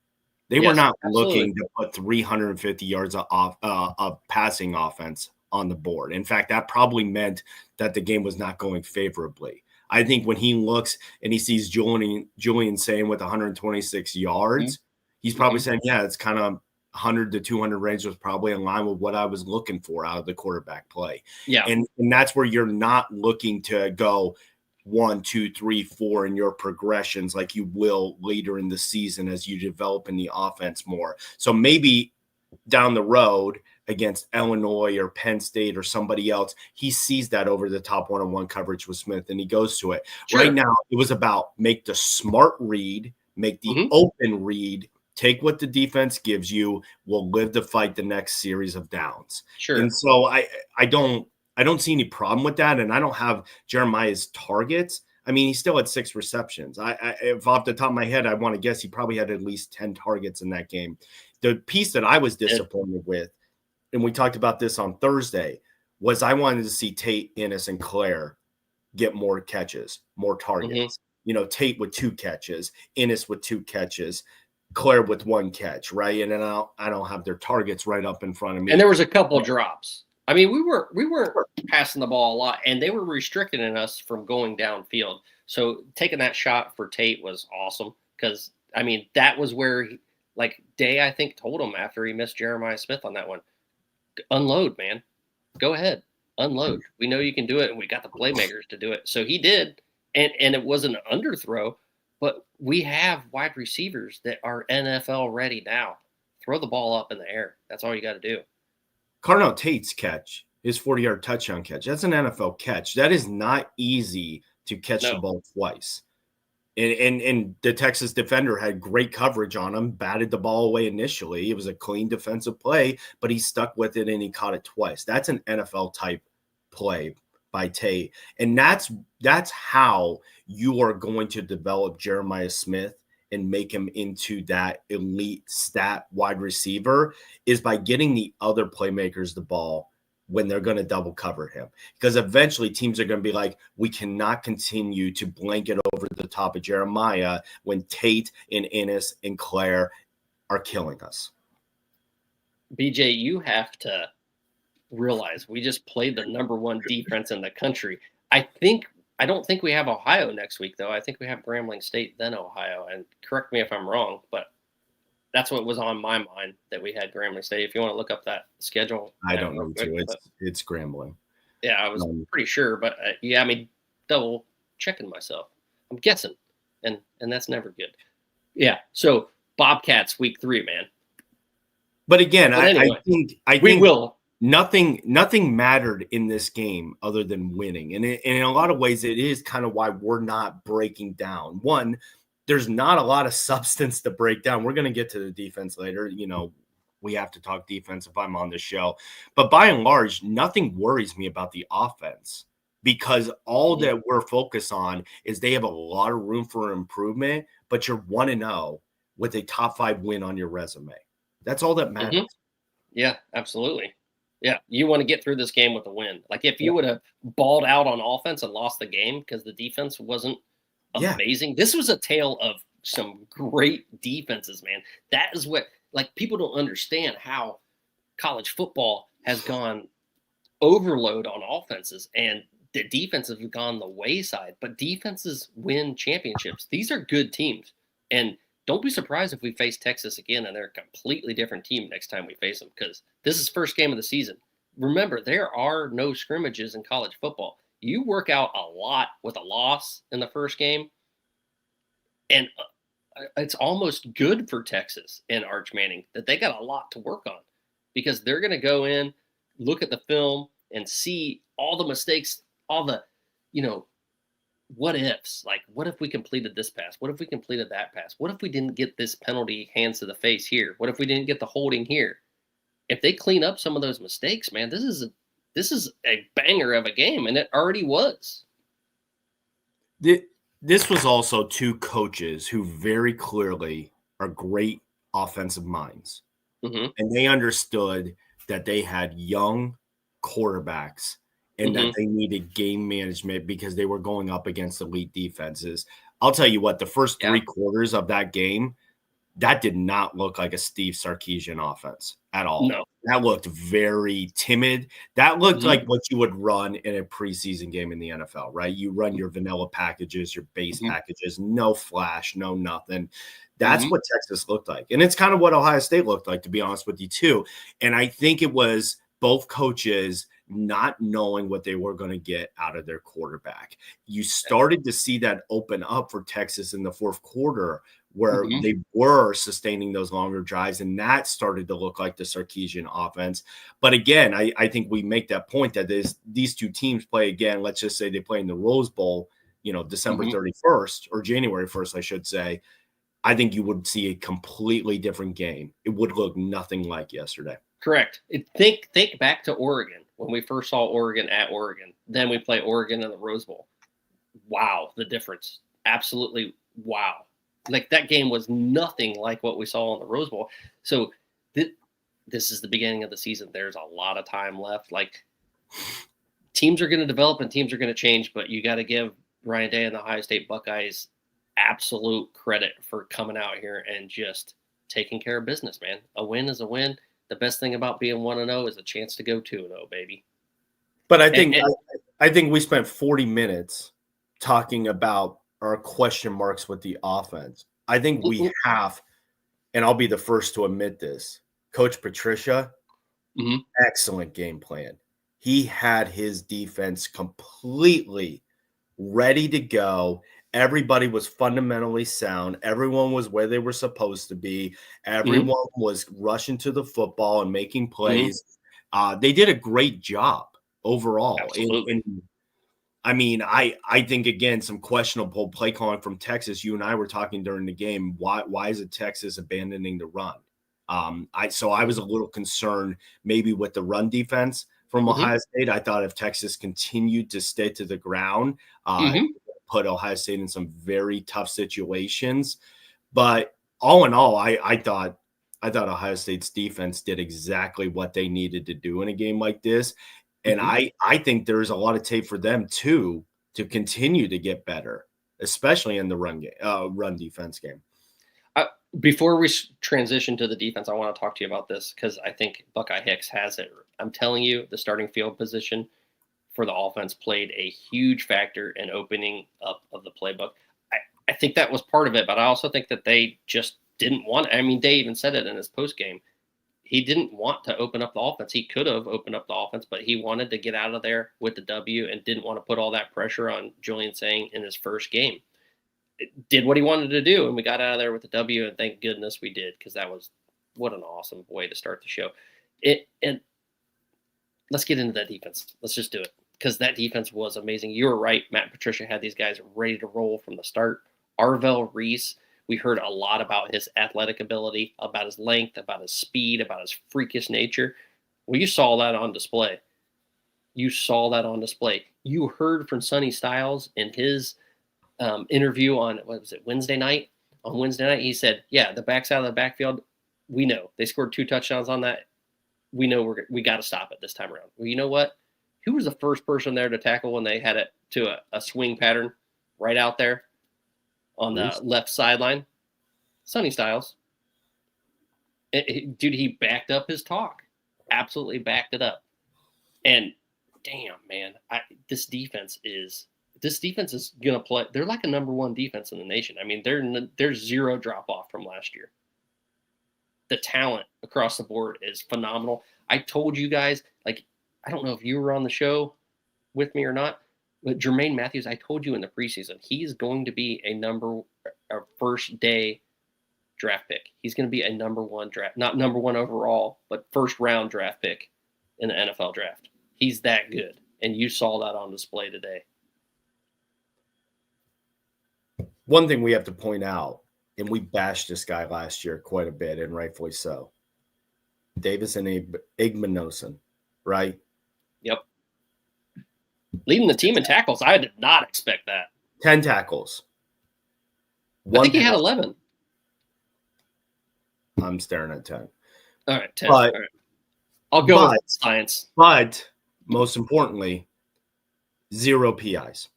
They were not looking to put 350 yards of passing offense on the board. In fact, that probably meant that the game was not going favorably. I think when he looks and he sees Julian Sain with 126 yards, he's probably saying, yeah, it's kind of 100 to 200 range was probably in line with what I was looking for out of the quarterback play. Yeah. And that's where you're not looking to go 1, 2, 3, 4 in your progressions like you will later in the season as you develop in the offense more. So maybe down the road against Illinois or Penn State or somebody else, he sees that over the top one-on-one coverage with Smith and he goes to it. Sure. Right now, it was about make the smart read, make the open read, take what the defense gives you, will live to fight the next series of downs. Sure. And so I don't see any problem with that. And I don't have Jeremiah's targets. I mean, he still had 6 receptions. If off the top of my head, I want to guess he probably had at least 10 targets in that game. The piece that I was disappointed with, and we talked about this on Thursday, was I wanted to see Tate, Ennis, and Claire get more catches, more targets. Tate with 2 catches, Ennis with 2 catches. Claire with one catch, right? And then I don't have their targets right up in front of me. And there was a couple drops. I mean, we weren't passing the ball a lot, and they were restricting us from going downfield. So taking that shot for Tate was awesome because, I mean, that was where, Day, I think, told him after he missed Jeremiah Smith on that one, unload, man. Go ahead. Unload. We know you can do it, and we got the playmakers to do it. So he did, and it wasn't an underthrow, but we have wide receivers that are NFL ready now. Throw the ball up in the air. That's all you got to do. Carnell Tate's catch, his 40-yard touchdown catch, that's an NFL catch. That is not easy to catch the ball twice. And the Texas defender had great coverage on him, batted the ball away initially. It was a clean defensive play, but he stuck with it and he caught it twice. That's an NFL-type play by Tate. And that's how you are going to develop Jeremiah Smith and make him into that elite stat wide receiver, is by getting the other playmakers the ball when they're going to double cover him. Because eventually teams are going to be like, we cannot continue to blanket over the top of Jeremiah when Tate and Ennis and Claire are killing us. BJ, you have to realize we just played the number one defense in the country. I don't think we have Ohio next week, though. I think we have Grambling State, then Ohio. And correct me if I'm wrong, but that's what was on my mind, that we had Grambling State. If you want to look up that schedule. I don't know, too. It's Grambling. Yeah, I was pretty sure. But, yeah, I mean, double checking myself. I'm guessing. And that's never good. Yeah, so Bobcats week 3, man. But again, anyway, I think we will. Nothing mattered in this game other than winning. And in a lot of ways, it is kind of why we're not breaking down. One, there's not a lot of substance to break down. We're going to get to the defense later. You know, we have to talk defense if I'm on the show. But by and large, nothing worries me about the offense, because all that we're focused on is they have a lot of room for improvement, but you're 1-0 with a top 5 win on your resume. That's all that matters. Yeah, absolutely. Yeah, you want to get through this game with a win. Like, if you would have balled out on offense and lost the game because the defense wasn't amazing. This was a tale of some great defenses, man. That is what, people don't understand how college football has gone overload on offenses, and the defenses have gone the wayside. But defenses win championships. These are good teams. And don't be surprised if we face Texas again and they're a completely different team next time we face them, because this is first game of the season. Remember, there are no scrimmages in college football. You work out a lot with a loss in the first game, and it's almost good for Texas and Arch Manning that they got a lot to work on, because they're going to go in, look at the film, and see all the mistakes, all the, what ifs. Like, what if we completed this pass? What if we completed that pass? What if we didn't get this penalty, hands to the face here? What if we didn't get the holding here? If they clean up some of those mistakes, man, this is a banger of a game, and it already was. This was also two coaches who very clearly are great offensive minds. Mm-hmm. And they understood that they had young quarterbacks and that they needed game management because they were going up against elite defenses. I'll tell you what, the first 3 quarters of that game, that did not look like a Steve Sarkisian offense at all. No. That looked very timid. That looked like what you would run in a preseason game in the NFL, right? You run your vanilla packages, your base packages, no flash, no nothing. That's what Texas looked like. And it's kind of what Ohio State looked like, to be honest with you, too. And I think it was both coaches not knowing what they were going to get out of their quarterback. You started to see that open up for Texas in the fourth quarter, where they were sustaining those longer drives, and that started to look like the Sarkisian offense. But again, I think we make that point that these two teams play again. Let's just say they play in the Rose Bowl, December 31st or January 1st, I should say. I think you would see a completely different game. It would look nothing like yesterday. Correct. Think back to Oregon, when we first saw Oregon at Oregon. Then we play Oregon in the Rose Bowl. Wow, the difference. Absolutely wow. Like, that game was nothing like what we saw in the Rose Bowl. So this is the beginning of the season. There's a lot of time left. Like, teams are going to develop and teams are going to change, but you got to give Ryan Day and the Ohio State Buckeyes absolute credit for coming out here and just taking care of business, man. A win is a win. The best thing about being 1-0 is a chance to go 2-0, baby. But I think we spent 40 minutes talking about our question marks with the offense. I think we have, and I'll be the first to admit this, Coach Patricia, excellent game plan. He had his defense completely ready to go. Everybody was fundamentally sound. Everyone was where they were supposed to be. Everyone was rushing to the football and making plays. They did a great job overall. And I mean, I think, again, some questionable play calling from Texas. You and I were talking during the game. Why is it Texas abandoning the run? So I was a little concerned maybe with the run defense from Ohio State. I thought if Texas continued to stay to the ground, put Ohio State in some very tough situations. But all in all, I thought Ohio State's defense did exactly what they needed to do in a game like this. And I think there's a lot of tape for them too to continue to get better, especially in the run defense game. Before we transition to the defense, I want to talk to you about this because I think Buckeye Hicks has it. I'm telling you, the starting field position for the offense played a huge factor in opening up of the playbook. I think that was part of it, but I also think that they just didn't want it. I mean, Dave even said it in his post game. He didn't want to open up the offense. He could have opened up the offense, but he wanted to get out of there with the W and didn't want to put all that pressure on Julian Sang in his first game. It did what he wanted to do, and we got out of there with the W, and thank goodness we did, because that was what an awesome way to start the show. And let's get into that defense. Let's just do it, because that defense was amazing. You were right. Matt Patricia had these guys ready to roll from the start. Arvell Reese, we heard a lot about his athletic ability, about his length, about his speed, about his freakish nature. Well, you saw that on display. You heard from Sonny Styles in his interview on, Wednesday night? On Wednesday night, he said, yeah, the backs out of the backfield, we know. They scored 2 touchdowns on that. We know we got to stop it this time around. Well, you know what? Who was the first person there to tackle when they had it to a swing pattern right out there on the left sideline? Sonny Styles. Dude, he backed up his talk. Absolutely backed it up. And damn, man, this defense is going to play. They're like a number 1 defense in the nation. I mean, there's zero drop off from last year. The talent across the board is phenomenal. I told you guys, like, I don't know if you were on the show with me or not, but Jermaine Matthews, I told you in the preseason, he's going to be a first day draft pick. He's going to be a number 1 draft, not number 1 overall, but first round draft pick in the NFL draft. He's that good. And you saw that on display today. One thing we have to point out, and we bashed this guy last year quite a bit, and rightfully so, Davison Igbinosun, right? Yep. Leading the team in tackles. I did not expect that. 10 tackles. I think he had 11. I'm staring at 10. All right, 10. All right. I'll go with science. But most importantly, 0 PIs.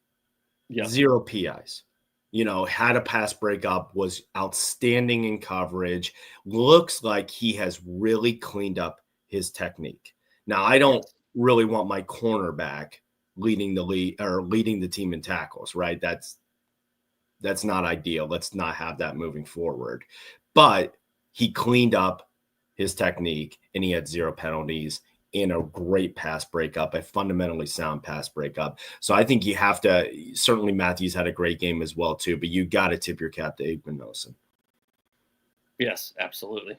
Yeah. 0 PIs. You know, had a pass breakup, was outstanding in coverage. Looks like he has really cleaned up his technique. Now, I don't really want my cornerback leading the team in tackles, right? That's not ideal. Let's not have that moving forward. But he cleaned up his technique, and he had 0 penalties in a great pass breakup, a fundamentally sound pass breakup. So I think you have to, certainly Matthews had a great game as well too, but you got to tip your cap to Igbinosun. Yes, absolutely.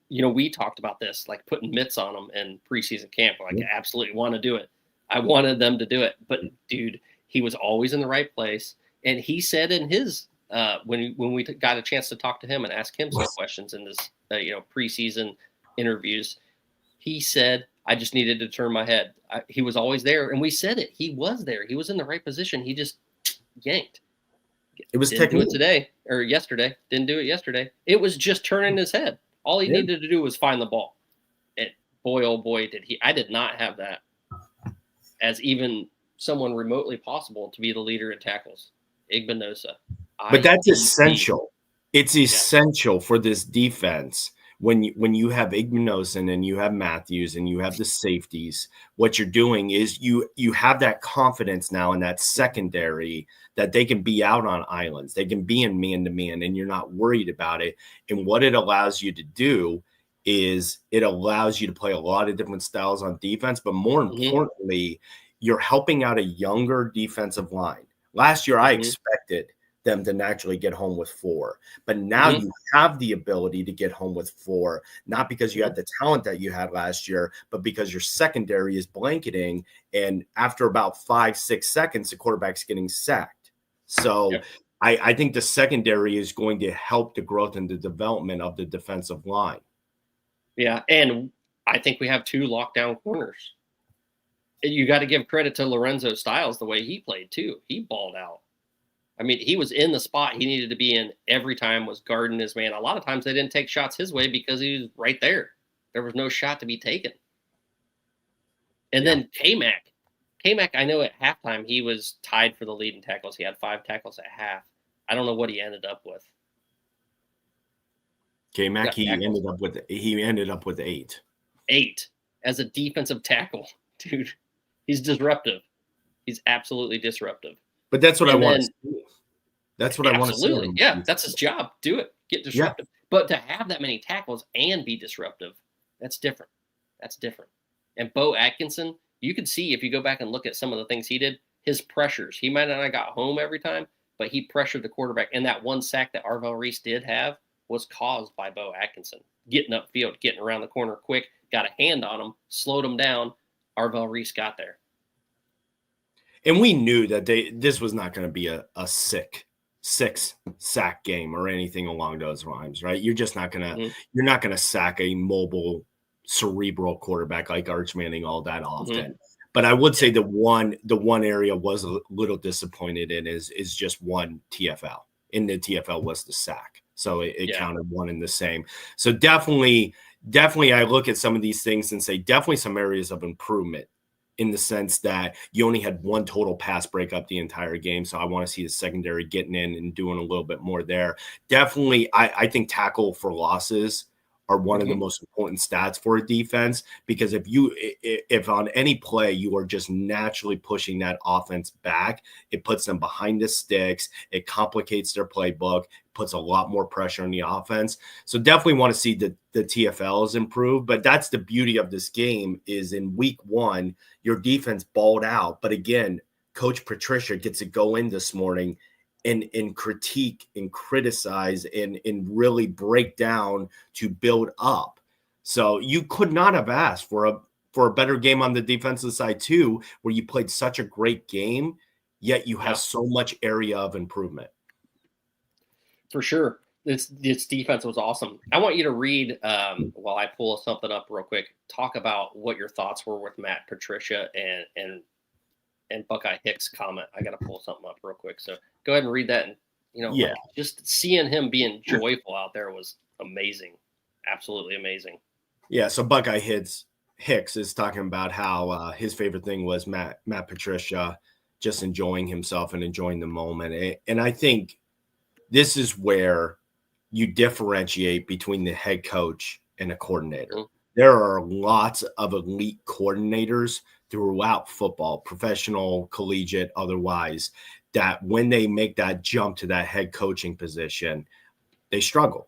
We talked about this, like putting mitts on them in preseason camp. Like, I absolutely want to do it. I wanted them to do it, but dude, he was always in the right place. And he said in his, when we got a chance to talk to him and ask him some questions in this, preseason interviews, he said, I just needed to turn my head. He was always there. And we said it. He was there. He was in the right position. He just yanked. It was Didn't do it today or yesterday. Didn't do it yesterday. It was just turning his head. All he needed to do was find the ball. And boy, oh boy, did he. I did not have that as even someone remotely possible to be the leader in tackles. Igbinosun. But that's essential. It's essential for this defense when you have Igmanosin and you have Matthews and you have the safeties. What you're doing is you have that confidence now in that secondary that they can be out on islands. They can be in man-to-man, and you're not worried about it. And what it allows you to do is it allows you to play a lot of different styles on defense, but more importantly, you're helping out a younger defensive line. Last year, I expected them to naturally get home with 4. But now you have the ability to get home with 4, not because you had the talent that you had last year, but because your secondary is blanketing. And after about 5-6 seconds, the quarterback's getting sacked. So I think the secondary is going to help the growth and the development of the defensive line. Yeah, and I think we have 2 lockdown corners. You got to give credit to Lorenzo Styles, the way he played too. He balled out. I mean, he was in the spot he needed to be in every time, was guarding his man. A lot of times they didn't take shots his way because he was right there. There was no shot to be taken. And then K-Mac, I know at halftime he was tied for the lead in tackles. He had 5 tackles at half. I don't know what he ended up with. K-Mac, he ended up with 8. 8 as a defensive tackle, dude. He's disruptive. He's absolutely disruptive. But that's what I want to see. That's what I want to see. Absolutely. Yeah, that's his job. Do it. Get disruptive. Yeah. But to have that many tackles and be disruptive, that's different. That's different. And Bo Atkinson, you could see if you go back and look at some of the things he did, his pressures. He might not have got home every time, but he pressured the quarterback. And that one sack that Arvell Reese did have was caused by Bo Atkinson. Getting upfield, getting around the corner quick, got a hand on him, slowed him down. Arvell Reese got there. And we knew that this was not going to be a 6 sack game or anything along those lines, right? You're just not going to you're not going to sack a mobile, cerebral quarterback like Arch Manning all that often. But I would say the one area was a little disappointed in is just one TFL. In the TFL was the sack, so it counted one in the same. So definitely, I look at some of these things and say definitely some areas of improvement, in the sense that you only had 1 total pass breakup the entire game. So I want to see the secondary getting in and doing a little bit more there. Definitely, I think tackle for losses are one of the most important stats for a defense, because if on any play you are just naturally pushing that offense back, it puts them behind the sticks, it complicates their playbook, puts a lot more pressure on the offense. So definitely want to see the TFLs improve, but that's the beauty of this game is in week 1, your defense balled out. But again, Coach Patricia gets to go in this morning and critique and criticize and really break down to build up. So you could not have asked for a better game on the defensive side too, where you played such a great game, yet you have so much area of improvement. For sure. This defense was awesome. I want you to read, while I pull something up real quick, talk about what your thoughts were with Matt Patricia and Buckeye Hicks' comment. I got to pull something up real quick. So go ahead and read that. And, just seeing him being joyful out there was amazing. Absolutely amazing. Yeah. So Buckeye Hicks is talking about how his favorite thing was Matt Patricia just enjoying himself and enjoying the moment. And I think this is where you differentiate between the head coach and a coordinator. There are lots of elite coordinators throughout football, professional, collegiate, otherwise, that when they make that jump to that head coaching position, they struggle.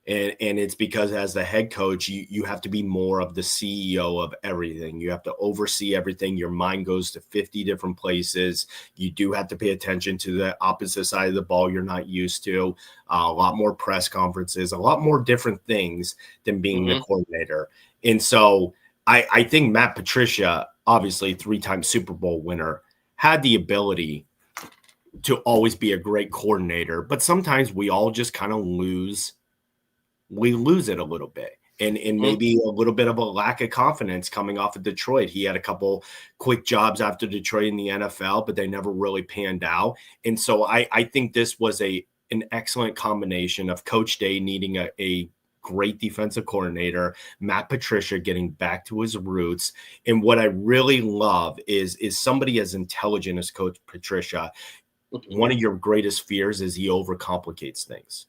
And it's because as the head coach, you have to be more of the CEO of everything. You have to oversee everything. Your mind goes to 50 different places. You do have to pay attention to the opposite side of the ball you're not used to. A lot more press conferences, a lot more different things than being the coordinator. And so I think Matt Patricia, obviously 3-time Super Bowl winner, had the ability to always be a great coordinator. But sometimes we all just kind of lose it a little bit. And maybe a little bit of a lack of confidence coming off of Detroit. He had a couple quick jobs after Detroit in the NFL, but they never really panned out. And so I think this was an excellent combination of Coach Day needing a great defensive coordinator, Matt Patricia getting back to his roots. And what I really love is somebody as intelligent as Coach Patricia. One of your greatest fears is he overcomplicates things.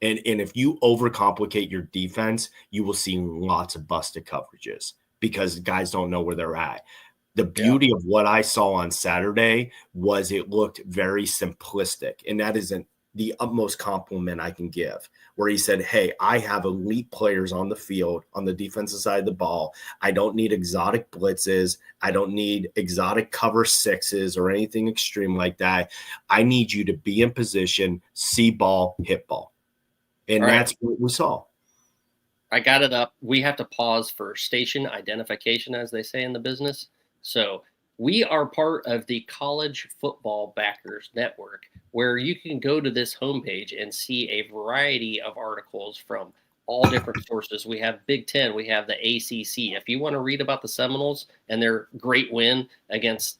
And if you overcomplicate your defense, you will see lots of busted coverages because guys don't know where they're at. The beauty of what I saw on Saturday was it looked very simplistic, and that isn't the utmost compliment I can give, where he said, hey, I have elite players on the field on the defensive side of the ball. I don't need exotic blitzes. I don't need exotic cover sixes or anything extreme like that. I need you to be in position, see ball, hit ball. And that's what we saw. I got it up. We have to pause for station identification, as they say in the business. So we are part of the College Football Backers Network, where you can go to this homepage and see a variety of articles from all different sources. We have Big Ten, we have the ACC. If you want to read about the Seminoles and their great win against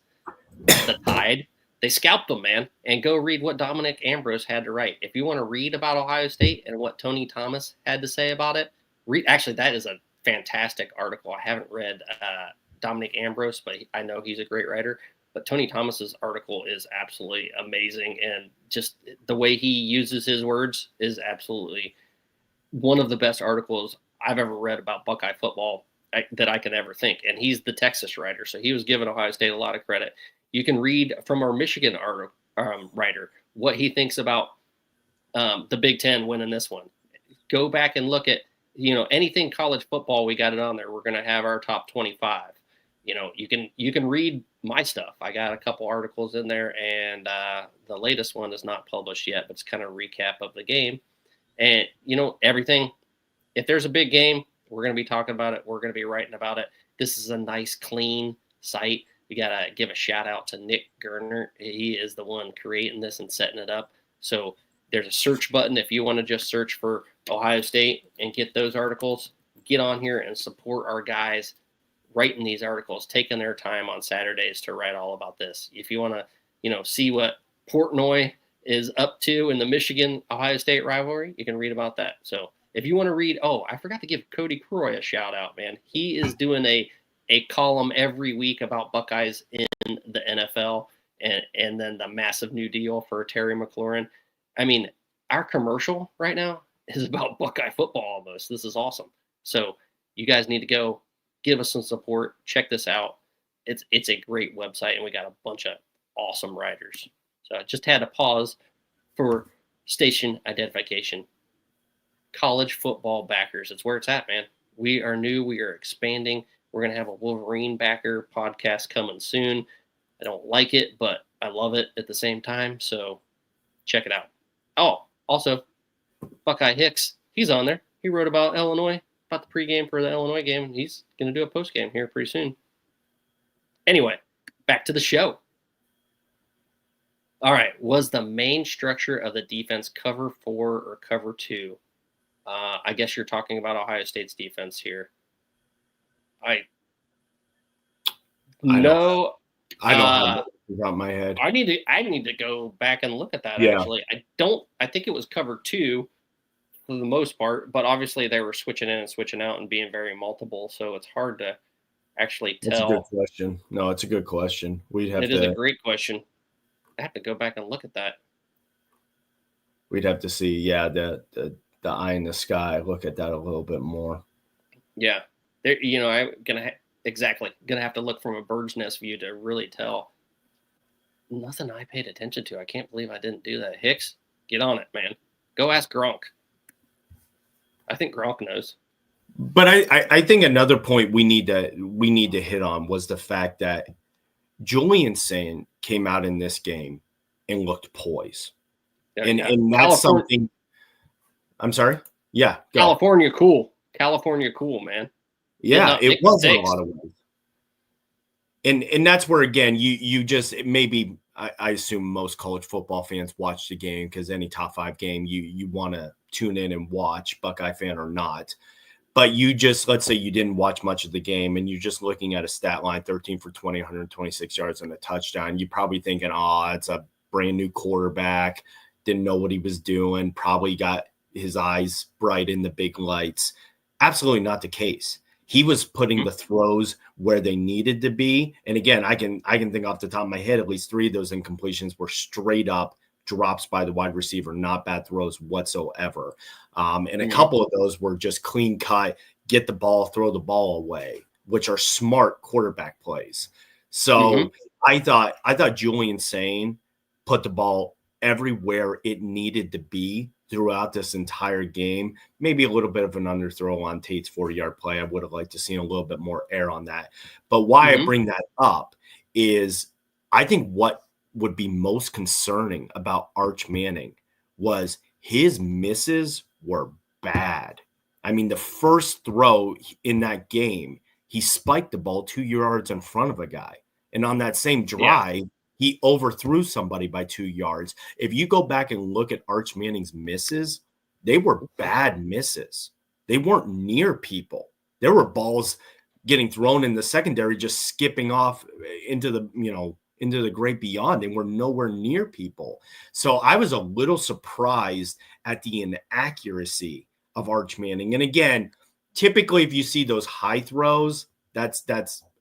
the Tide, they scalped them, man. And go read what Dominic Ambrose had to write. If you want to read about Ohio State and what Tony Thomas had to say about it, actually, that is a fantastic article. I haven't read Dominic Ambrose, but I know he's a great writer. But Tony Thomas's article is absolutely amazing, and just the way he uses his words is absolutely one of the best articles I've ever read about Buckeye football that I can ever think. And he's the Texas writer, so he was giving Ohio State a lot of credit. You can read from our Michigan writer what he thinks about the Big Ten winning this one. Go back and look at anything college football. We got it on there. We're going to have our top 25. You can read my stuff. I got a couple articles in there, and the latest one is not published yet, but it's kind of a recap of the game. And, everything, if there's a big game, we're going to be talking about it. We're going to be writing about it. This is a nice, clean site. We got to give a shout out to Nick Gerner. He is the one creating this and setting it up. So there's a search button. If you want to just search for Ohio State and get those articles, get on here and support our guys writing these articles, taking their time on Saturdays to write all about this. If you want to, see what Portnoy is up to in the Michigan-Ohio State rivalry, you can read about that. So if you want to read, I forgot to give Cody Croy a shout out, man. He is doing a column every week about Buckeyes in the NFL and then the massive new deal for Terry McLaurin. I mean, our commercial right now is about Buckeye football almost. This is awesome. So you guys need to go give us some support. Check this out. It's a great website, and we got a bunch of awesome writers. So I just had to pause for station identification. College Football Backers. It's where it's at, man. We are new. We are expanding. We're going to have a Wolverine backer podcast coming soon. I don't like it, but I love it at the same time. So check it out. Oh, also, Buckeye Hicks, he's on there. He wrote about Illinois, about the pregame for the Illinois game. He's going to do a postgame here pretty soon. Anyway, back to the show. All right, was the main structure of the defense cover 4 or cover 2? I guess you're talking about Ohio State's defense here. I don't have it on my head. I need to go back and look at that. Yeah. Actually, I think it was cover 2 for the most part, but obviously they were switching in and switching out and being very multiple, so it's hard to actually tell. That's a good question. No, it's a good question. It is a great question. I have to go back and look at that. We'd have to see, the eye in the sky. Look at that a little bit more. Yeah, there. I'm gonna have to look from a bird's nest view to really tell. Nothing I paid attention to. I can't believe I didn't do that. Hicks, get on it, man. Go ask Gronk. I think Gronk knows. But I think another point we need to hit on was the fact that Julian Sayin came out in this game and looked poised. Yeah, and that's something. I'm sorry? Yeah. Go. California cool, man. Yeah, it was in a lot of ways. And that's where, again, you just maybe I assume most college football fans watch the game because any top 5 game you want to tune in and watch, Buckeye fan or not. But let's say you didn't watch much of the game and you're just looking at a stat line, 13 for 20, 126 yards and a touchdown. You're probably thinking, it's a brand new quarterback, didn't know what he was doing, probably got his eyes bright in the big lights. Absolutely not the case. He was putting the throws where they needed to be. And again, I can think off the top of my head, at least 3 of those incompletions were straight up drops by the wide receiver, not bad throws whatsoever. And a couple of those were just clean cut, get the ball, throw the ball away, which are smart quarterback plays. So I thought Julian Sain put the ball everywhere it needed to be throughout this entire game. Maybe a little bit of an underthrow on Tate's 40-yard play. I would have liked to see a little bit more air on that. But why I bring that up is I think what would be most concerning about Arch Manning was his misses were bad. I mean, the first throw in that game, he spiked the ball 2 yards in front of a guy. And on that same drive, he overthrew somebody by 2 yards. If you go back and look at Arch Manning's misses, they were bad misses. They weren't near people. There were balls getting thrown in the secondary, just skipping off into the great beyond. They were nowhere near people. So I was a little surprised at the inaccuracy of Arch Manning. And again, typically if you see those high throws, that's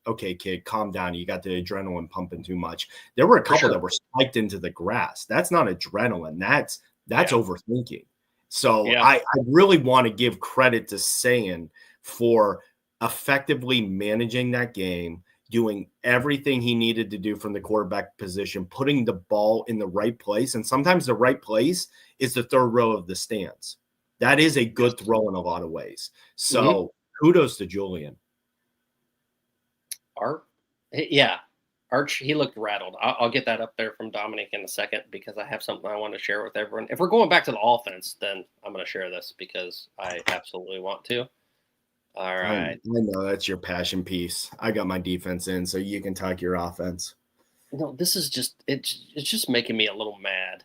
okay, kid, calm down. You got the adrenaline pumping too much. There were a couple that were spiked into the grass. That's not adrenaline. That's overthinking. So I really want to give credit to Sain for effectively managing that game, doing everything he needed to do from the quarterback position, putting the ball in the right place. And sometimes the right place is the third row of the stands. That is a good throw in a lot of ways. So kudos to Julian. Arch, he looked rattled. I'll get that up there from Dominic in a second because I have something I want to share with everyone. If we're going back to the offense, then I'm going to share this because I absolutely want to. All right. I know that's your passion piece. I got my defense in, so you can talk your offense. No, this is just it's just making me a little mad.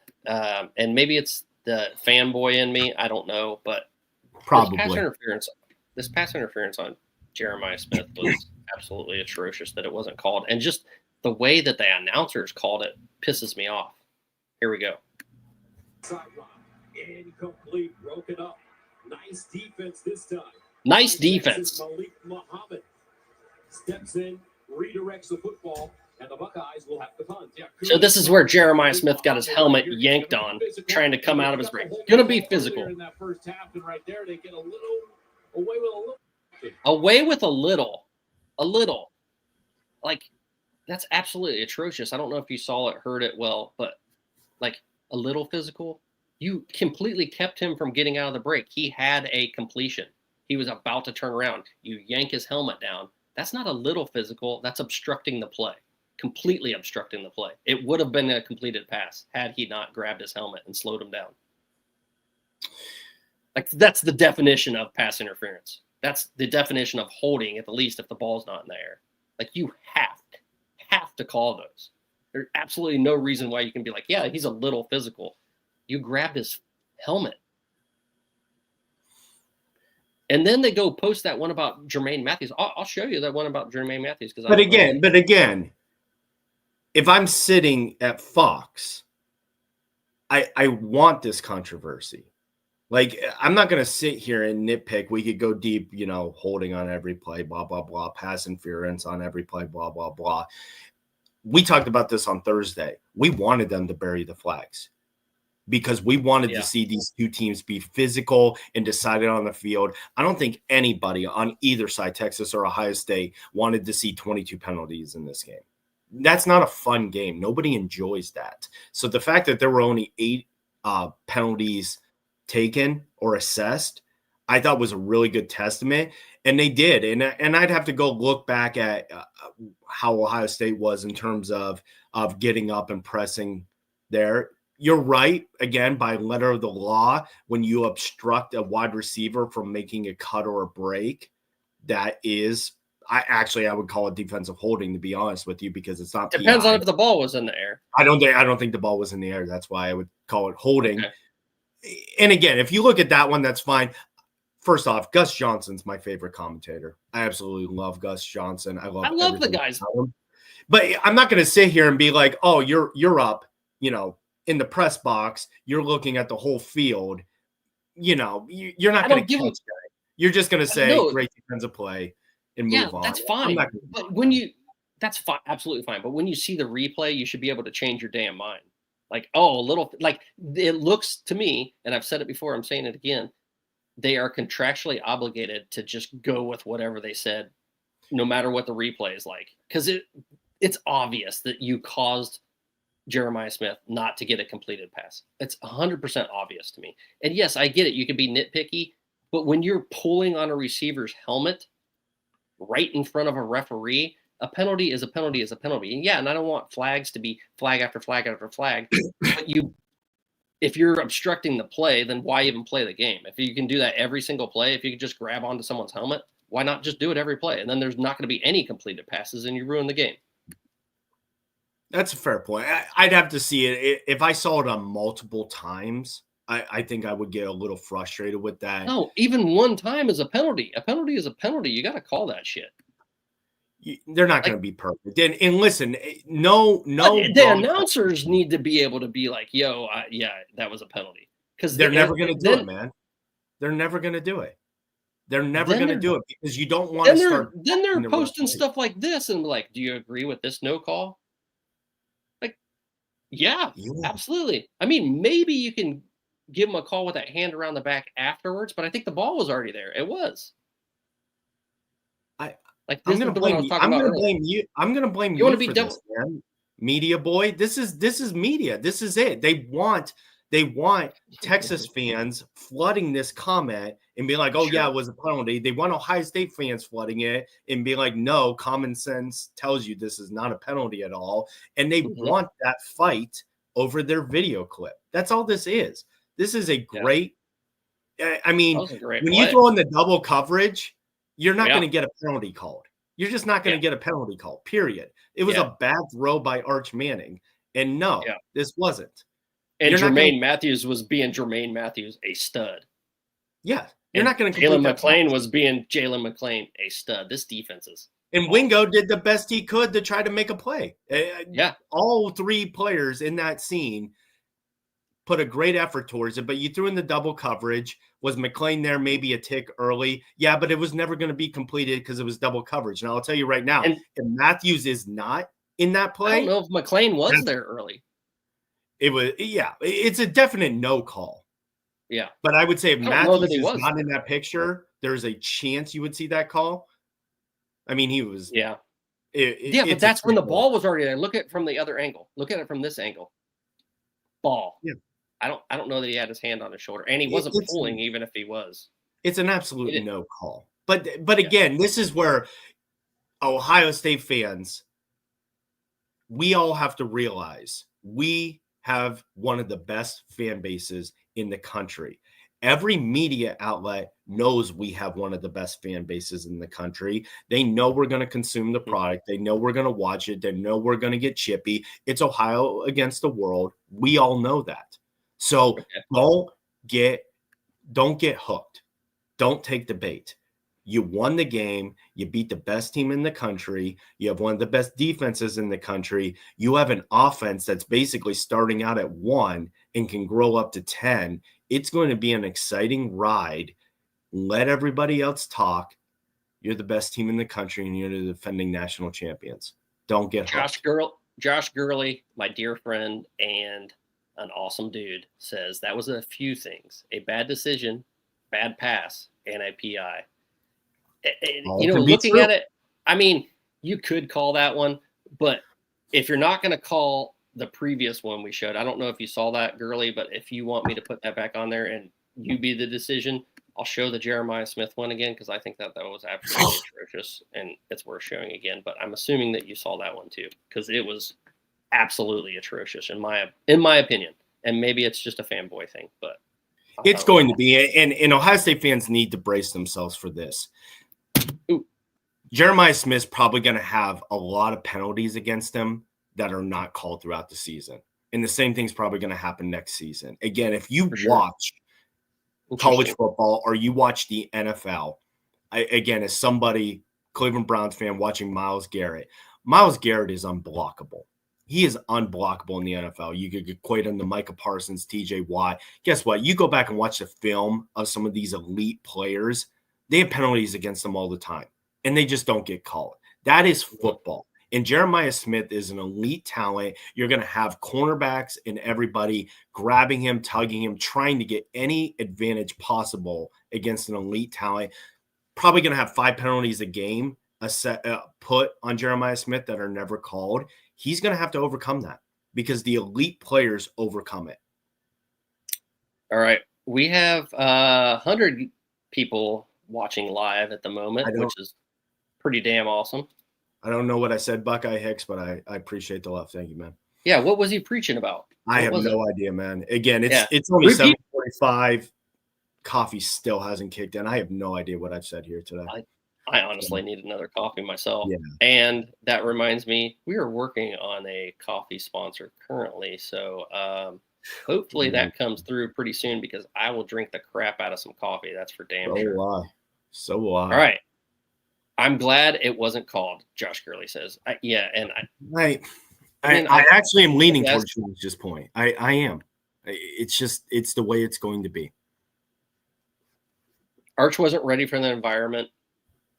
And maybe it's the fanboy in me. I don't know, but probably this pass interference on Jeremiah Smith was absolutely atrocious that it wasn't called. And just the way that the announcers called it pisses me off. Here we go. Sideline, incomplete, broken up. Nice defense this time. Nice defense. Malik Muhammad steps in, redirects the football, and the Buckeyes will have to punt. So this is where Jeremiah Smith got his helmet yanked on, trying to come out of his break. Gonna be physical. In that first half, and right there, they get a little away with a little. Away with a little. Like, that's absolutely atrocious. I don't know if you saw it, heard it well, but like a little physical. You completely kept him from getting out of the break. He had a completion. He was about to turn around. You yank his helmet down. That's not a little physical. That's obstructing the play. Completely obstructing the play. It would have been a completed pass had he not grabbed his helmet and slowed him down. Like, that's the definition of pass interference. That's the definition of holding, at the least, if the ball's not in the air. Like, you have to call those. There's absolutely no reason why you can be like, yeah, he's a little physical. You grabbed his helmet. And then they go post that one about Jermaine Matthews. I'll show you that one about Jermaine Matthews. But again, if I'm sitting at Fox, I want this controversy. Like, I'm not going to sit here and nitpick. We could go deep, holding on every play, blah, blah, blah, pass interference on every play, blah, blah, blah. We talked about this on Thursday. We wanted them to bury the flags because we wanted to see these two teams be physical and decided on the field. I don't think anybody on either side, Texas or Ohio State, wanted to see 22 penalties in this game. That's not a fun game. Nobody enjoys that. So the fact that there were only 8 penalties taken or assessed, I thought was a really good testament. And they did. And I'd have to go look back at how Ohio State was in terms of getting up and pressing there. You're right. Again, by letter of the law, when you obstruct a wide receiver from making a cut or a break, that is, I would call it defensive holding, to be honest with you, because it's not. Depends PI. on if the ball was in the air. I don't think the ball was in the air. That's why I would call it holding. Okay. And again, if you look at that one, that's fine. First off, Gus Johnson's my favorite commentator. I absolutely love Gus Johnson. I love the guys. But I'm not going to sit here and be like, oh, you're up, in the press box. You're looking at the whole field. You're not going to catch that. You're just going to say great defensive play and move on. That's fine. But that's fine, absolutely fine. But when you see the replay, you should be able to change your damn mind. Like, oh, a little, like it looks to me, and I've said it before, I'm saying it again. They are contractually obligated to just go with whatever they said, no matter what the replay is like. Because it's obvious that you caused Jeremiah Smith not to get a completed pass. It's 100% obvious to me. And yes, I get it. You can be nitpicky, but when you're pulling on a receiver's helmet right in front of a referee, a penalty is a penalty is a penalty. And yeah, and I don't want flags to be flag after flag after flag. But if you're obstructing the play, then why even play the game? If you can do that every single play, if you could just grab onto someone's helmet, why not just do it every play? And then there's not going to be any completed passes and you ruin the game. That's a fair point. I'd have to see it. If I saw it on multiple times, I think I would get a little frustrated with that. No, even one time is a penalty. A penalty is a penalty. You got to call that shit. They're not going to be perfect. And listen, no. The announcers need to be able to be like, yo, yeah, that was a penalty. Because they're never going to do it, man. They're never going to do it. They're never going to do it because you don't want to start. Then they're posting stuff like this and like, do you agree with this no call? Yeah, absolutely. I mean, maybe you can give him a call with that hand around the back afterwards, but I think the ball was already there. It was. I'm going to blame you. I'm going to blame you. I'm going to blame you for this, man. Media boy. This is media. This is it. They want Texas fans flooding this comment and be like, oh, yeah, it was a penalty. They want Ohio State fans flooding it and be like, no, common sense tells you this is not a penalty at all. And they want that fight over their video clip. That's all this is. This is a great I mean, when you throw in the double coverage, you're not going to get a penalty called. You're just not going to get a penalty called, period. It was a bad throw by Arch Manning. And no, this wasn't. And Jermaine Matthews was being Jermaine Matthews, a stud. Yeah. You're not going to Jalen McClain was being Jalen McClain, a stud. This defense is. And Wingo did the best he could to try to make a play. Yeah. All three players in that scene put a great effort towards it, but you threw in the double coverage. Was McClain there maybe a tick early? Yeah, but it was never going to be completed because it was double coverage. And I'll tell you right now, if Matthews is not in that play. I don't know if McClain was there early. It was, it's a definite no call. Yeah. But I would say if Matthews is not in that picture, there's a chance you would see that call. I mean, he was. Yeah. But that's when the ball was already there. Look at it from the other angle. Look at it from this angle. Ball. Yeah. I don't know that he had his hand on his shoulder. And he wasn't pulling even if he was. It's an absolute no call. But again, this is where Ohio State fans, we all have to realize we have one of the best fan bases in the country. Every media outlet knows we have one of the best fan bases in the country. They know we're going to consume the product. They know we're going to watch it. They know we're going to get chippy. It's Ohio against the world. We all know that. So don't get hooked. Don't take the bait. You won the game. You beat the best team in the country. You have one of the best defenses in the country. You have an offense that's basically starting out at 1 and can grow up to 10. It's going to be an exciting ride. Let everybody else talk. You're the best team in the country, and you're the defending national champions. Don't get hooked. Josh Gurley, my dear friend and an awesome dude, says that was a few things: a bad decision, bad pass, and a PI. Looking at it, I mean, you could call that one, but if you're not going to call the previous one we showed, I don't know if you saw that, Gurley, but if you want me to put that back on there and you be the decision, I'll show the Jeremiah Smith one again because I think that was absolutely atrocious and it's worth showing again. But I'm assuming that you saw that one too because it was absolutely atrocious in my opinion. And maybe it's just a fanboy thing, but it's going to be. And Ohio State fans need to brace themselves for this. Ooh. Jeremiah Smith's probably going to have a lot of penalties against him that are not called throughout the season. And the same thing's probably going to happen next season. Again, if you watch college football or you watch the NFL, again, as somebody, Cleveland Browns fan watching Myles Garrett is unblockable. He is unblockable in the NFL. You could equate him to Micah Parsons, TJ Watt. Guess what? You go back and watch the film of some of these elite players. They have penalties against them all the time, and they just don't get called. That is football. And Jeremiah Smith is an elite talent. You're going to have cornerbacks and everybody grabbing him, tugging him, trying to get any advantage possible against an elite talent. Probably going to have 5 penalties a game put on Jeremiah Smith that are never called. He's going to have to overcome that because the elite players overcome it. All right. We have 100 people watching live at the moment, which is pretty damn awesome. I don't know what I said, Buckeye Hicks, but I appreciate the love. Thank you, man. Yeah, what was he preaching about? I have no idea, man. Again, it's only 7:45. Coffee still hasn't kicked in. I have no idea what I've said here today. I honestly need another coffee myself. Yeah. And that reminds me, we are working on a coffee sponsor currently. So hopefully that comes through pretty soon because I will drink the crap out of some coffee. That's for damn sure. So will I. All right. I'm glad it wasn't called, Josh Gurley says. I actually am leaning towards George's point. I am. It's the way it's going to be. Arch wasn't ready for the environment,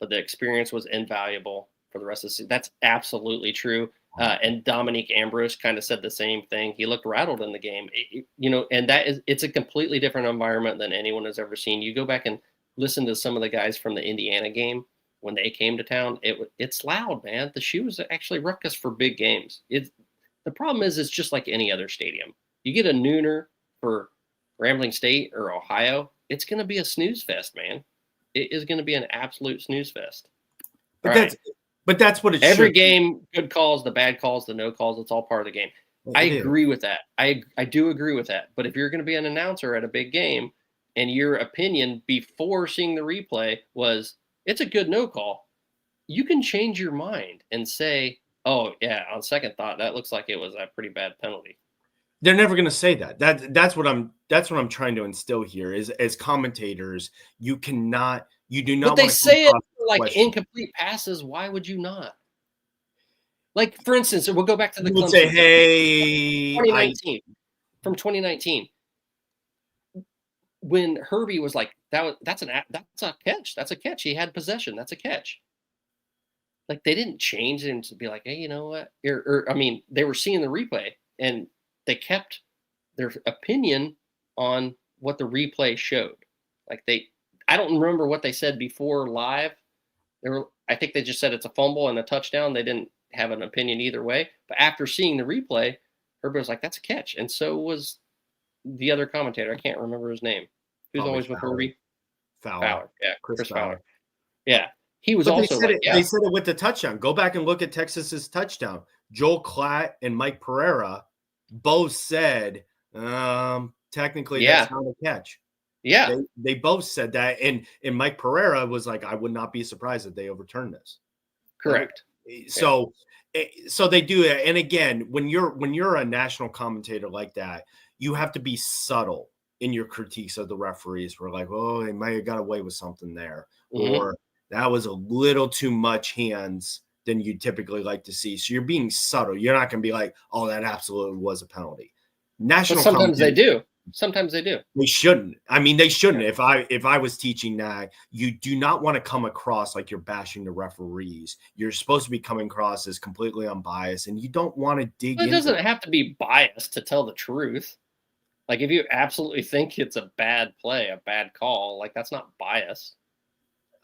but the experience was invaluable for the rest of the season. That's absolutely true. And Dominique Ambrose kind of said the same thing. He looked rattled in the game, and it's a completely different environment than anyone has ever seen. You go back and listen to some of the guys from the Indiana game when they came to town. It's loud, man. The shoe is actually ruckus for big games. The problem is it's just like any other stadium. You get a nooner for Grambling State or Ohio, it's going to be a snooze fest, man. It is going to be an absolute snooze fest. But that's what it should. Every game, good calls, the bad calls, the no calls, it's all part of the game. I agree with that. I do agree with that. But if you're going to be an announcer at a big game and your opinion before seeing the replay was it's a good no call, you can change your mind and say, oh, yeah, on second thought, that looks like it was a pretty bad penalty. They're never going to say that. That's what I'm trying to instill here is as commentators, you do not. But they say it for like incomplete passes. Why would you not? Like, for instance, we'll go back to the Clemson. Say, hey, 2019. From 2019. When Herbie was like, that's a catch. That's a catch. He had possession. That's a catch. Like, they didn't change him to be like, hey, you know what? They were seeing the replay and they kept their opinion on what the replay showed. Like I don't remember what they said before live. I think they just said it's a fumble and a touchdown. They didn't have an opinion either way. But after seeing the replay, Herbie was like, that's a catch. And so was the other commentator. I can't remember his name. Who's always with Herbie? Fowler. Yeah, Chris Fowler. Yeah. He was also they said it with the touchdown. Go back and look at Texas's touchdown. Joel Klatt and Mike Pereira both said technically that's not a catch. Yeah. They both said that. And Mike Pereira was like, I would not be surprised if they overturned this. Correct. So they do it. And again, when you're a national commentator like that, you have to be subtle in your critiques of the referees. We're like, oh, they might have got away with something there. Mm-hmm. Or that was a little too much hands than you typically like to see. So you're being subtle. You're not going to be like, oh, that absolutely was a penalty. National. But sometimes they do. Sometimes they do. They shouldn't. I mean, they shouldn't. If I was teaching that, you do not want to come across like you're bashing the referees. You're supposed to be coming across as completely unbiased, and you don't want to dig into it. It doesn't have to be biased to tell the truth. Like, if you absolutely think it's a bad play, a bad call, like, that's not bias.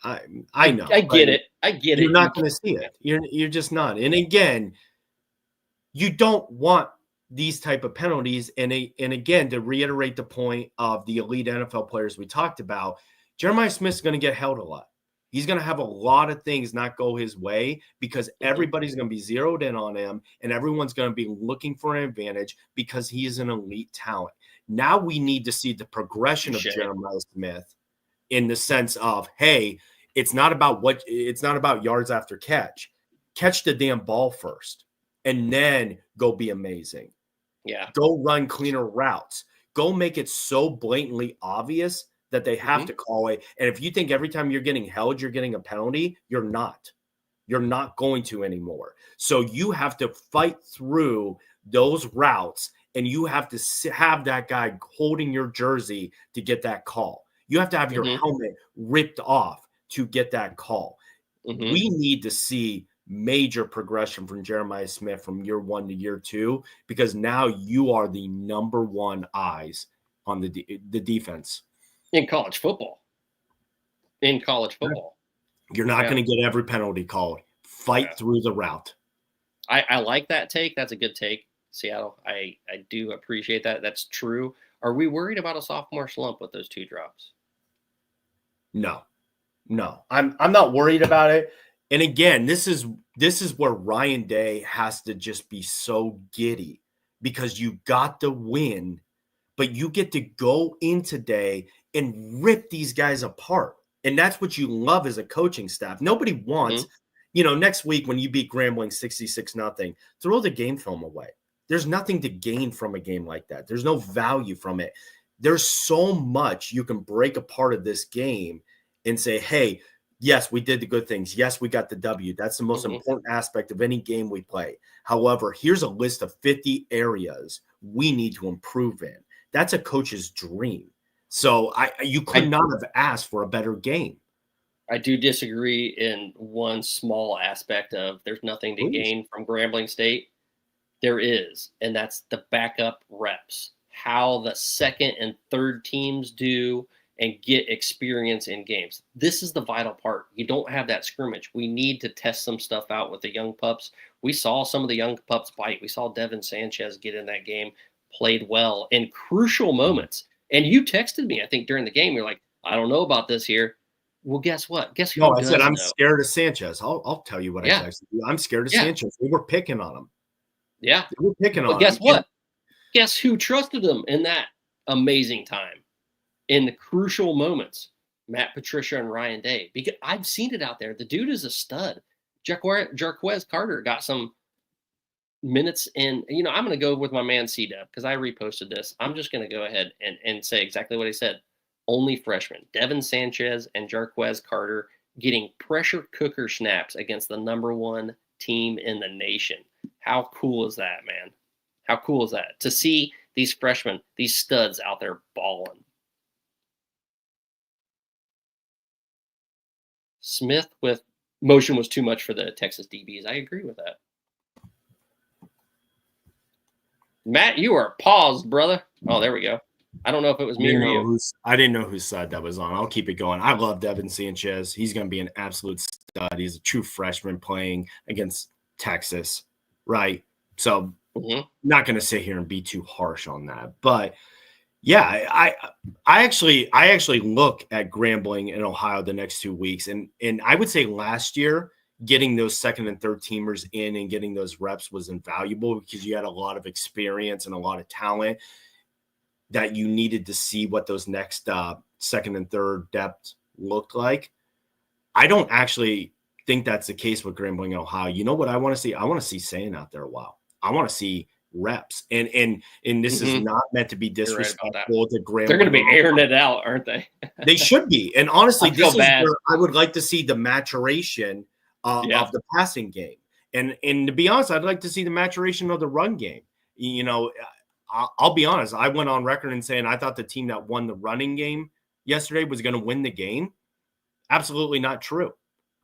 I know. I get it. You're not going to see it. You're just not. And again, you don't want these type of penalties. And again, to reiterate the point of the elite NFL players we talked about, Jeremiah Smith's going to get held a lot. He's going to have a lot of things not go his way because everybody's going to be zeroed in on him and everyone's going to be looking for an advantage because he is an elite talent. Now we need to see the progression of Jeremiah Smith in the sense of, hey, it's not about yards after catch. Catch the damn ball first and then go be amazing. Yeah. Go run cleaner routes. Go make it so blatantly obvious that they have to call it. And if you think every time you're getting held, you're getting a penalty, you're not. You're not going to anymore. So you have to fight through those routes and you have to have that guy holding your jersey to get that call. You have to have your helmet ripped off to get that call. We need to see major progression from Jeremiah Smith from year 1 to year 2, because now you are the number 1 eyes on the defense in college football. You're not going to get every penalty called. Fight through the route. I like that take. That's a good take, Seattle. I do appreciate that. That's true. Are we worried about a sophomore slump with those 2 drops? No, I'm not worried about it. And again, this is where Ryan Day has to just be so giddy, because you got the win, but you get to go in today and rip these guys apart. And that's what you love as a coaching staff. Nobody wants, next week when you beat Grambling 66-0, throw the game film away. There's nothing to gain from a game like that. There's no value from it. There's so much you can break apart of this game and say, hey, yes, we did the good things. Yes, we got the W. That's the most important aspect of any game we play. However, here's a list of 50 areas we need to improve in. That's a coach's dream. So you could not have asked for a better game. I do disagree in one small aspect of there's nothing to gain from Grambling State. There is, and that's the backup reps, how the second and third teams do and get experience in games. This is the vital part. You don't have that scrimmage. We need to test some stuff out with the young pups. We saw some of the young pups bite. We saw Devin Sanchez get in that game, played well in crucial moments. And you texted me, I think, during the game. You're like, I don't know about this here. Well, guess what? Guess who? No, I said I'm scared of Sanchez. I'll tell you what I texted you. I'm scared of Sanchez. We were picking on him. Yeah. We were picking on him. Guess what? Guess who trusted him in that amazing time? In the crucial moments, Matt Patricia and Ryan Day. Because I've seen it out there. The dude is a stud. Jarquez Carter got some minutes in. I'm going to go with my man C-Dub because I reposted this. I'm just going to go ahead and say exactly what he said. Only freshmen, Devin Sanchez and Jarquez Carter, getting pressure cooker snaps against the number 1 team in the nation. How cool is that, man? How cool is that? To see these freshmen, these studs out there balling. Smith with motion was too much for the Texas DBs. I agree with that. Matt, you are paused, brother. Oh, there we go. I don't know if it was me or you. I didn't know whose side that was on. I'll keep it going. I love Devin Sanchez. He's going to be an absolute stud. He's a true freshman playing against Texas, right? So not going to sit here and be too harsh on that. But yeah, I actually look at Grambling in Ohio the next 2 weeks, and I would say last year getting those second and third teamers in and getting those reps was invaluable because you had a lot of experience and a lot of talent that you needed to see what those next second and third depth looked like. I don't actually think that's the case with Grambling, Ohio. You know what I want to see? I want to see Sane out there a while. I want to see reps. And this is not meant to be disrespectful to Grambling. They're going to be airing it out, aren't they? They should be. And honestly, this is where I would like to see the maturation of the passing game. And to be honest, I'd like to see the maturation of the run game. I'll be honest. I went on record and saying I thought the team that won the running game yesterday was going to win the game. Absolutely not true.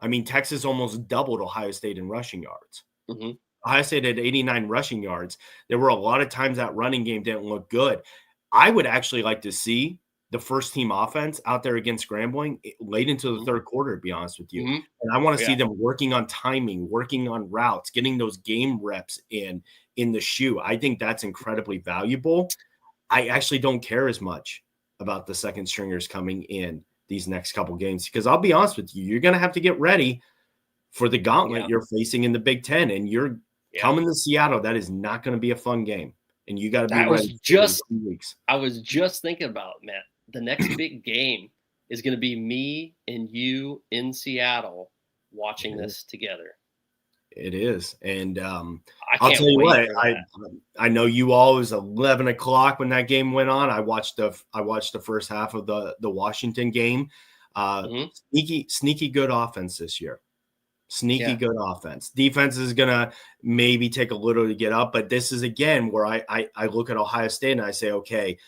I mean, Texas almost doubled Ohio State in rushing yards. Ohio State had 89 rushing yards. There were a lot of times that running game didn't look good. I would actually like to see the first team offense out there against Grambling late into the third quarter, to be honest with you. And I want to see them working on timing, working on routes, getting those game reps in the shoe. I think that's incredibly valuable. I actually don't care as much about the second stringers coming in these next couple games because I'll be honest with you, you're going to have to get ready for the gauntlet you're facing in the Big Ten, and you're coming to Seattle. That is not going to be a fun game, and you got to be ready for 2 weeks. I was just thinking about, Matt, the next big game is going to be me and you in Seattle watching this together. It is, and I'll tell you what. I know you all. It was 11 o'clock when that game went on. I watched the first half of the Washington game. Sneaky good offense this year. Sneaky good offense. Defense is gonna maybe take a little to get up, but this is again where I look at Ohio State and I say, okay,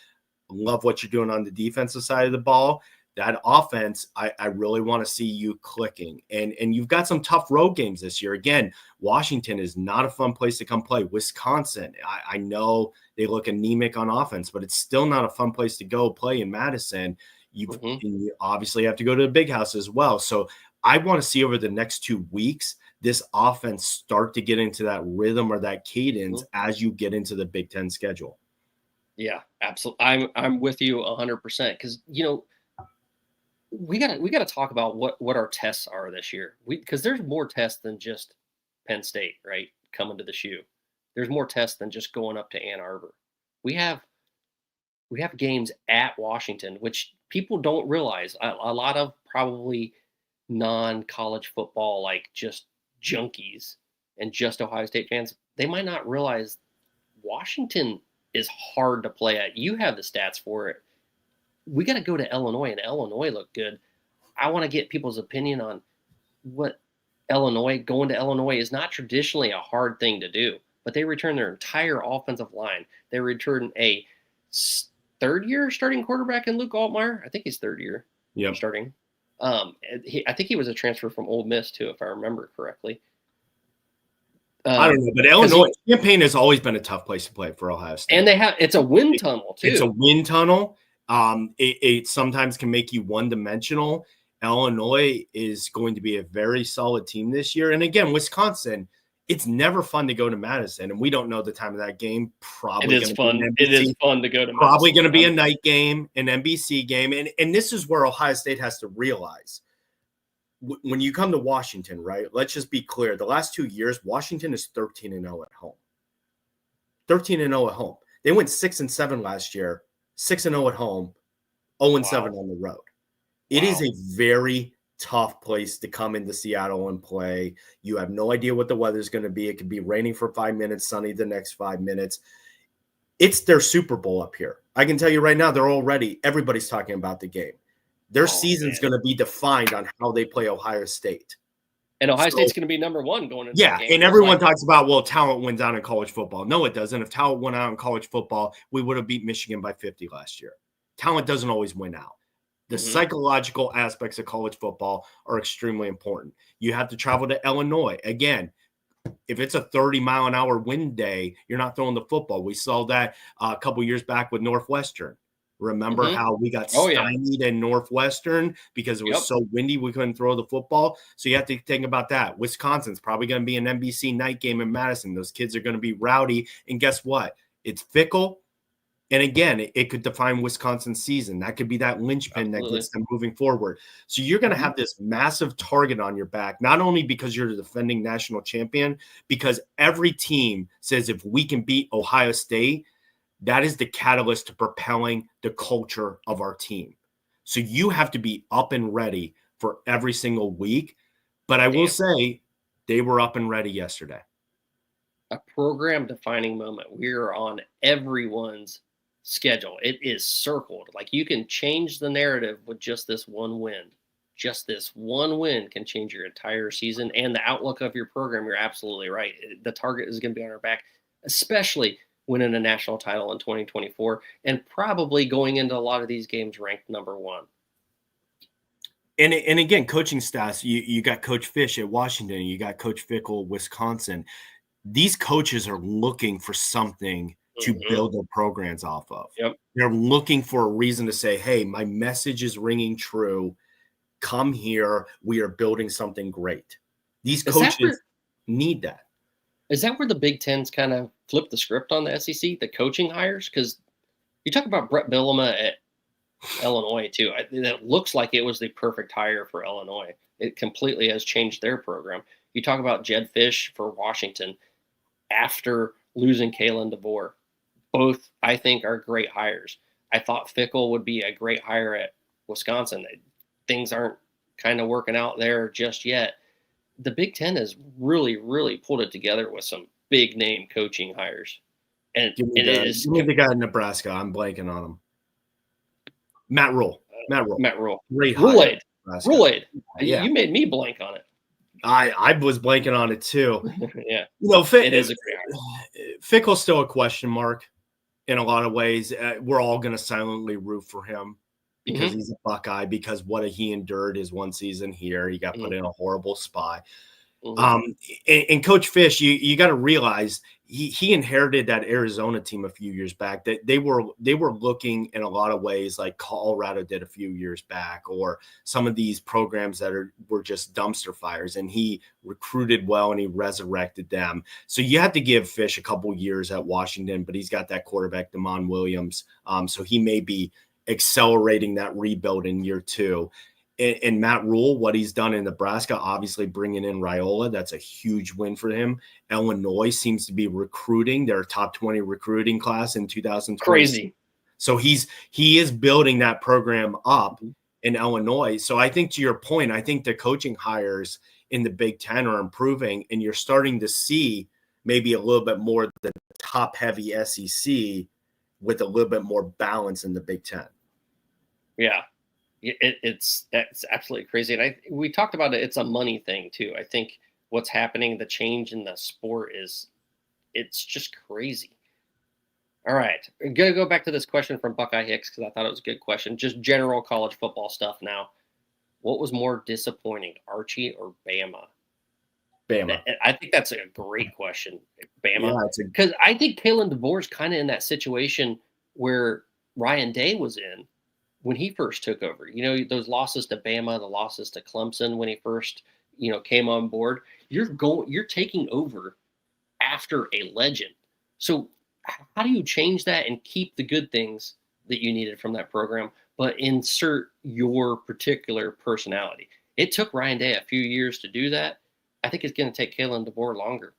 love what you're doing on the defensive side of the ball. that offense, I really want to see you clicking. And you've got some tough road games this year. Again, Washington is not a fun place to come play. Wisconsin, I know they look anemic on offense, but it's still not a fun place to go play in Madison. You obviously have to go to the big house as well. So I want to see over the next 2 weeks this offense start to get into that rhythm or that cadence as you get into the Big Ten schedule. Yeah, absolutely. I'm with you 100% because we gotta talk about what our tests are this year. Because there's more tests than just Penn State, right? Coming to the shoe. There's more tests than just going up to Ann Arbor. We have games at Washington, which people don't realize. A lot of probably non-college football, like just junkies and just Ohio State fans, they might not realize Washington is hard to play at. You have the stats for it. We got to go to Illinois, and Illinois looked good. I want to get people's opinion on what going to Illinois is not traditionally a hard thing to do, but they return their entire offensive line. They return a third-year starting quarterback in Luke Altmaier. I think he's third year starting. I think he was a transfer from Ole Miss too, if I remember correctly. I don't know, but Illinois, Champaign has always been a tough place to play for Ohio State. And it's a wind tunnel too. It's a wind tunnel. It sometimes can make you one-dimensional. Illinois is going to be a very solid team this year. And again, Wisconsin, it's never fun to go to Madison, and we don't know the time of that game. Probably it is fun. It is fun to go to Madison. Probably going to be a night game, an NBC game. And this is where Ohio State has to realize when you come to Washington, right? Let's just be clear. The last 2 years, Washington is 13-0 at home. 13-0 at home. They went 6-7 last year, 6-0 at home, 0-7 on the road. It is a very tough place to come into Seattle and play. You have no idea what the weather's going to be. It could be raining for 5 minutes, sunny the next 5 minutes. It's their Super Bowl up here. I can tell you right now, everybody's talking about the game. Their season's going to be defined on how they play Ohio State. And Ohio State's going to be number one going into the game. And everyone talks about, talent wins out in college football. No, it doesn't. If talent went out in college football, we would have beat Michigan by 50 last year. Talent doesn't always win out. The psychological aspects of college football are extremely important. You have to travel to Illinois. Again, if it's a 30-mile-an-hour wind day, you're not throwing the football. We saw that a couple years back with Northwestern. Remember how we got stymied in Northwestern because it was so windy we couldn't throw the football? So you have to think about that. Wisconsin's probably going to be an NBC night game in Madison. Those kids are going to be rowdy. And guess what? It's fickle. And again, it could define Wisconsin's season. That could be that linchpin that gets them moving forward. So you're going to have this massive target on your back, not only because you're the defending national champion, because every team says if we can beat Ohio State, that is the catalyst to propelling the culture of our team. So you have to be up and ready for every single week. But I will say they were up and ready yesterday. A program-defining moment. We are on everyone's schedule. It is circled. Like you can change the narrative with just this one win. Just this one win can change your entire season and the outlook of your program. You're absolutely right. The target is going to be on our back, especially winning a national title in 2024 and probably going into a lot of these games ranked number one. And again, coaching staffs, you got Coach Fish at Washington, you got Coach Fickle, Wisconsin. These coaches are looking for something to build their programs off of. They're looking for a reason to say, hey, my message is ringing true. Come here. We are building something great. These coaches need that. Is that where the Big Ten's kind of flipped the script on the SEC, the coaching hires? Because you talk about Brett Bielema at Illinois, too. It looks like it was the perfect hire for Illinois. It completely has changed their program. You talk about Jed Fish for Washington after losing Kalen DeVore. Both, I think, are great hires. I thought Fickle would be a great hire at Wisconsin. Things aren't kind of working out there just yet. The Big Ten has really, really pulled it together with some big name coaching hires. And give me the guy in Nebraska. I'm blanking on him. Matt Rule. Great hire. Rule-Aid. Yeah. You made me blank on it. I was blanking on it too. Yeah. It is a great hire. Fickle's still a question mark in a lot of ways. We're all going to silently root for him. because he's a Buckeye, because what he endured his one season here. He got put in a horrible spot. And Coach Fish, you got to realize he inherited that Arizona team a few years back. That they were looking in a lot of ways like Colorado did a few years back, or some of these programs that were just dumpster fires. And he recruited well and he resurrected them. So you have to give Fish a couple years at Washington, but he's got that quarterback Damon Williams, so he may be accelerating that rebuild in year 2. And Matt Rule, what he's done in Nebraska, obviously bringing in Raiola, that's a huge win for him. Illinois seems to be recruiting their top 20 recruiting class in 2020. Crazy. So he is building that program up in Illinois. So I think, to your point, I think the coaching hires in the Big Ten are improving, and you're starting to see maybe a little bit more the top-heavy SEC with a little bit more balance in the Big Ten. Yeah. It's absolutely crazy. And we talked about it. It's a money thing too. I think what's happening, the change in the sport it's just crazy. All right. I'm going to go back to this question from Buckeye Hicks, because I thought it was a good question. Just general college football stuff now. What was more disappointing, Archie or Bama? Bama. I think that's a great question. Bama. Yeah, because I think Kalen DeBoer's kind of in that situation where Ryan Day was in when he first took over. Those losses to Bama, the losses to Clemson when he first, came on board. You're taking over after a legend. So how do you change that and keep the good things that you needed from that program, but insert your particular personality? It took Ryan Day a few years to do that. I think it's going to take Kalen DeBoer longer.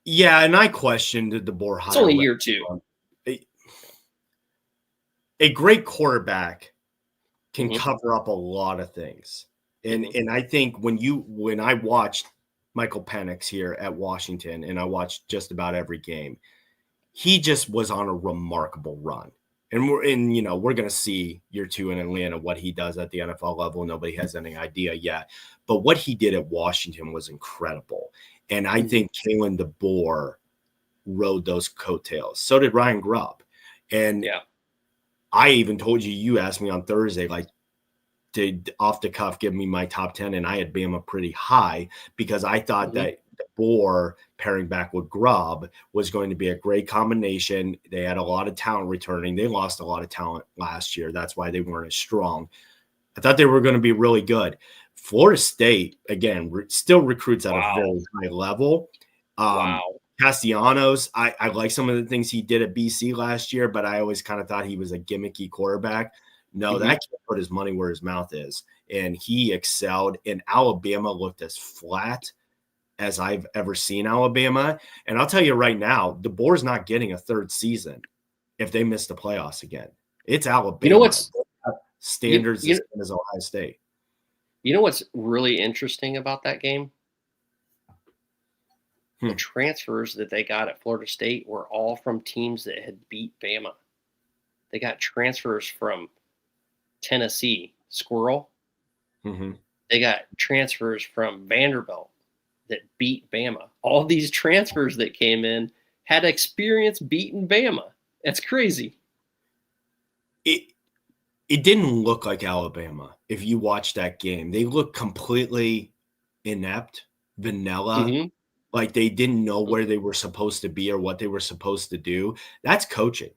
Yeah, and I questioned the DeBoer hire. It's only year 2. A great quarterback can cover up a lot of things. And I think when I watched Michael Penix here at Washington, and I watched just about every game, he just was on a remarkable run. And we're going to see year 2 in Atlanta, what he does at the NFL level. Nobody has any idea yet. But what he did at Washington was incredible. And I think Kalen DeBoer rode those coattails. So did Ryan Grubb. And I even told you asked me on Thursday, like, did off the cuff give me my top 10, and I had Bama pretty high because I thought that DeBoer pairing back with Grubb was going to be a great combination. They had a lot of talent returning. They lost a lot of talent last year. That's why they weren't as strong. I thought they were going to be really good. Florida State, again, still recruits at a very high level. Castellanos, I like some of the things he did at BC last year, but I always kind of thought he was a gimmicky quarterback. No, that kid put his money where his mouth is, and he excelled. And Alabama looked as flat as I've ever seen Alabama. And I'll tell you right now, DeBoer's not getting a third season if they miss the playoffs again. It's Alabama. You know what's standards as Ohio State. You know what's really interesting about that game? The transfers that they got at Florida State were all from teams that had beat Bama. They got transfers from Tennessee, Squirrel. They got transfers from Vanderbilt that beat Bama. All these transfers that came in had experience beating Bama. That's crazy. It didn't look like Alabama. If you watch that game, they looked completely inept, vanilla. Like they didn't know where they were supposed to be or what they were supposed to do. That's coaching.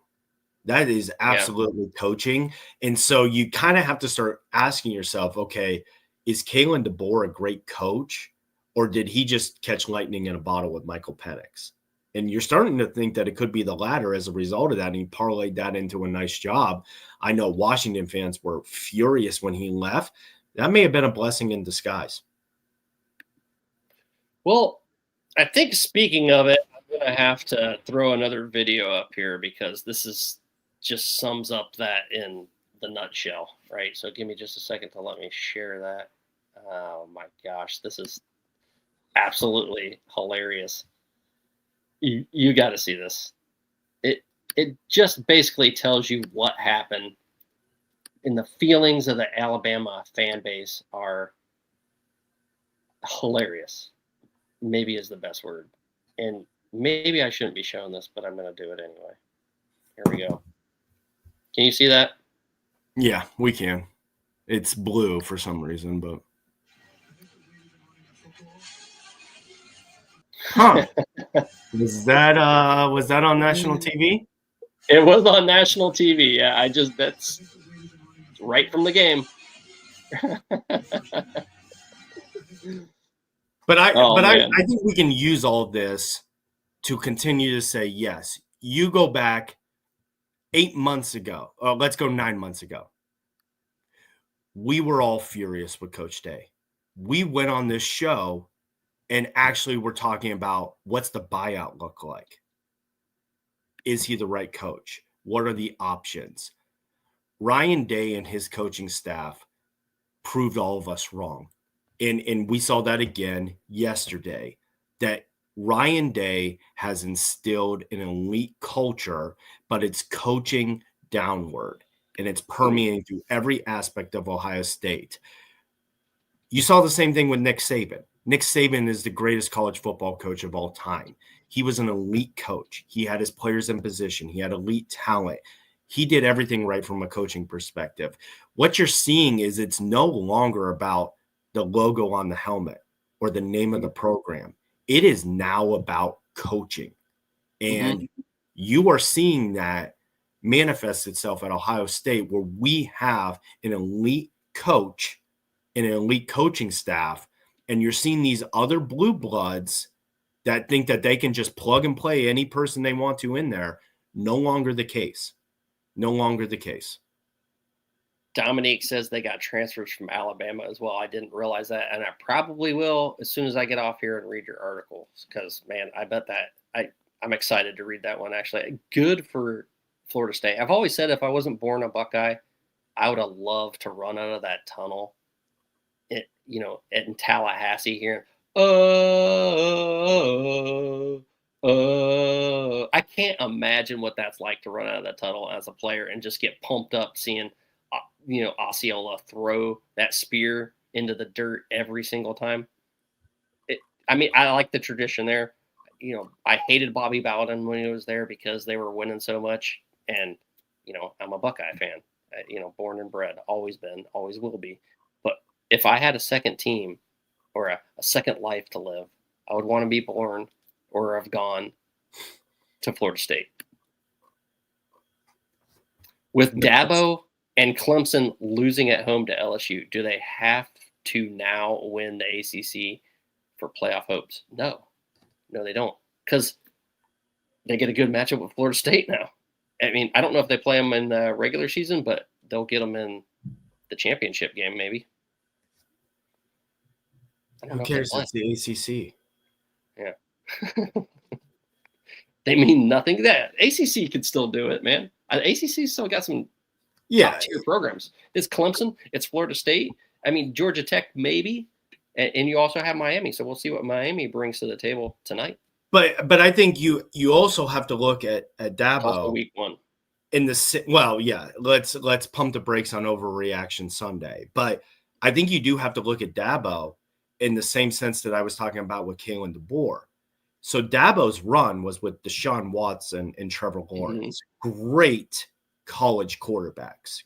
That is absolutely coaching. And so you kind of have to start asking yourself, okay, is Kalen DeBoer a great coach, or did he just catch lightning in a bottle with Michael Penix? And you're starting to think that it could be the latter as a result of that. And he parlayed that into a nice job. I know Washington fans were furious when he left. That may have been a blessing in disguise. Well, I think speaking of it, I'm going to have to throw another video up here because this is just sums up that in the nutshell, right? So give me just a second to let me share that. Oh my gosh, this is absolutely hilarious. You got to see this. It just basically tells you what happened, and the feelings of the Alabama fan base are hilarious. Maybe is the best word. And maybe I shouldn't be showing this, but I'm going to do it anyway. Here we go. Can you see that? Yeah, we can. It's blue for some reason, but was that on national TV? It was on national TV. Yeah, that's right from the game. But I man. think we can use all of this to continue to say, yes, you go back 8 months ago. Let's go 9 months ago. We were all furious with Coach Day. We went on this show and actually we're talking about what's the buyout look like? Is he the right coach? What are the options? Ryan Day and his coaching staff proved all of us wrong. And we saw that again yesterday, that Ryan Day has instilled an elite culture, but it's coaching downward, and it's permeating through every aspect of Ohio State. You saw the same thing with Nick Saban. Nick Saban is the greatest college football coach of all time. He was an elite coach. He had his players in position. He had elite talent. He did everything right from a coaching perspective. What you're seeing is it's no longer about the logo on the helmet or the name of the program. It is now about coaching. And you are seeing that manifest itself at Ohio State, where we have an elite coach and an elite coaching staff. And you're seeing these other blue bloods that think that they can just plug and play any person they want to in there. No longer the case. No longer the case. Dominique says they got transfers from Alabama as well. I didn't realize that, and I probably will as soon as I get off here and read your articles, because, man, I bet that I'm excited to read that one, actually. Good for Florida State. I've always said if I wasn't born a Buckeye, I would have loved to run out of that tunnel in Tallahassee here. I can't imagine what that's like to run out of that tunnel as a player and just get pumped up seeing, Osceola throw that spear into the dirt every single time. I like the tradition there. I hated Bobby Bowden when he was there because they were winning so much. And, I'm a Buckeye fan, born and bred, always been, always will be. But if I had a second team or a second life to live, I would want to be born or have gone to Florida State. With Dabo and Clemson losing at home to LSU, do they have to now win the ACC for playoff hopes? No, they don't, because they get a good matchup with Florida State now. I don't know if they play them in the regular season, but they'll get them in the championship game, maybe. Who cares? It's the ACC. Yeah. They mean nothing. That ACC could still do it, man. ACC still got some top-tier programs. It's Clemson. It's Florida State. Georgia Tech maybe, and you also have Miami. So we'll see what Miami brings to the table tonight. But I think you also have to look at Dabo. Also week one. Let's pump the brakes on overreaction Sunday. But I think you do have to look at Dabo in the same sense that I was talking about with Kalen DeBoer. So Dabo's run was with Deshaun Watson and Trevor Lawrence. Great college quarterbacks.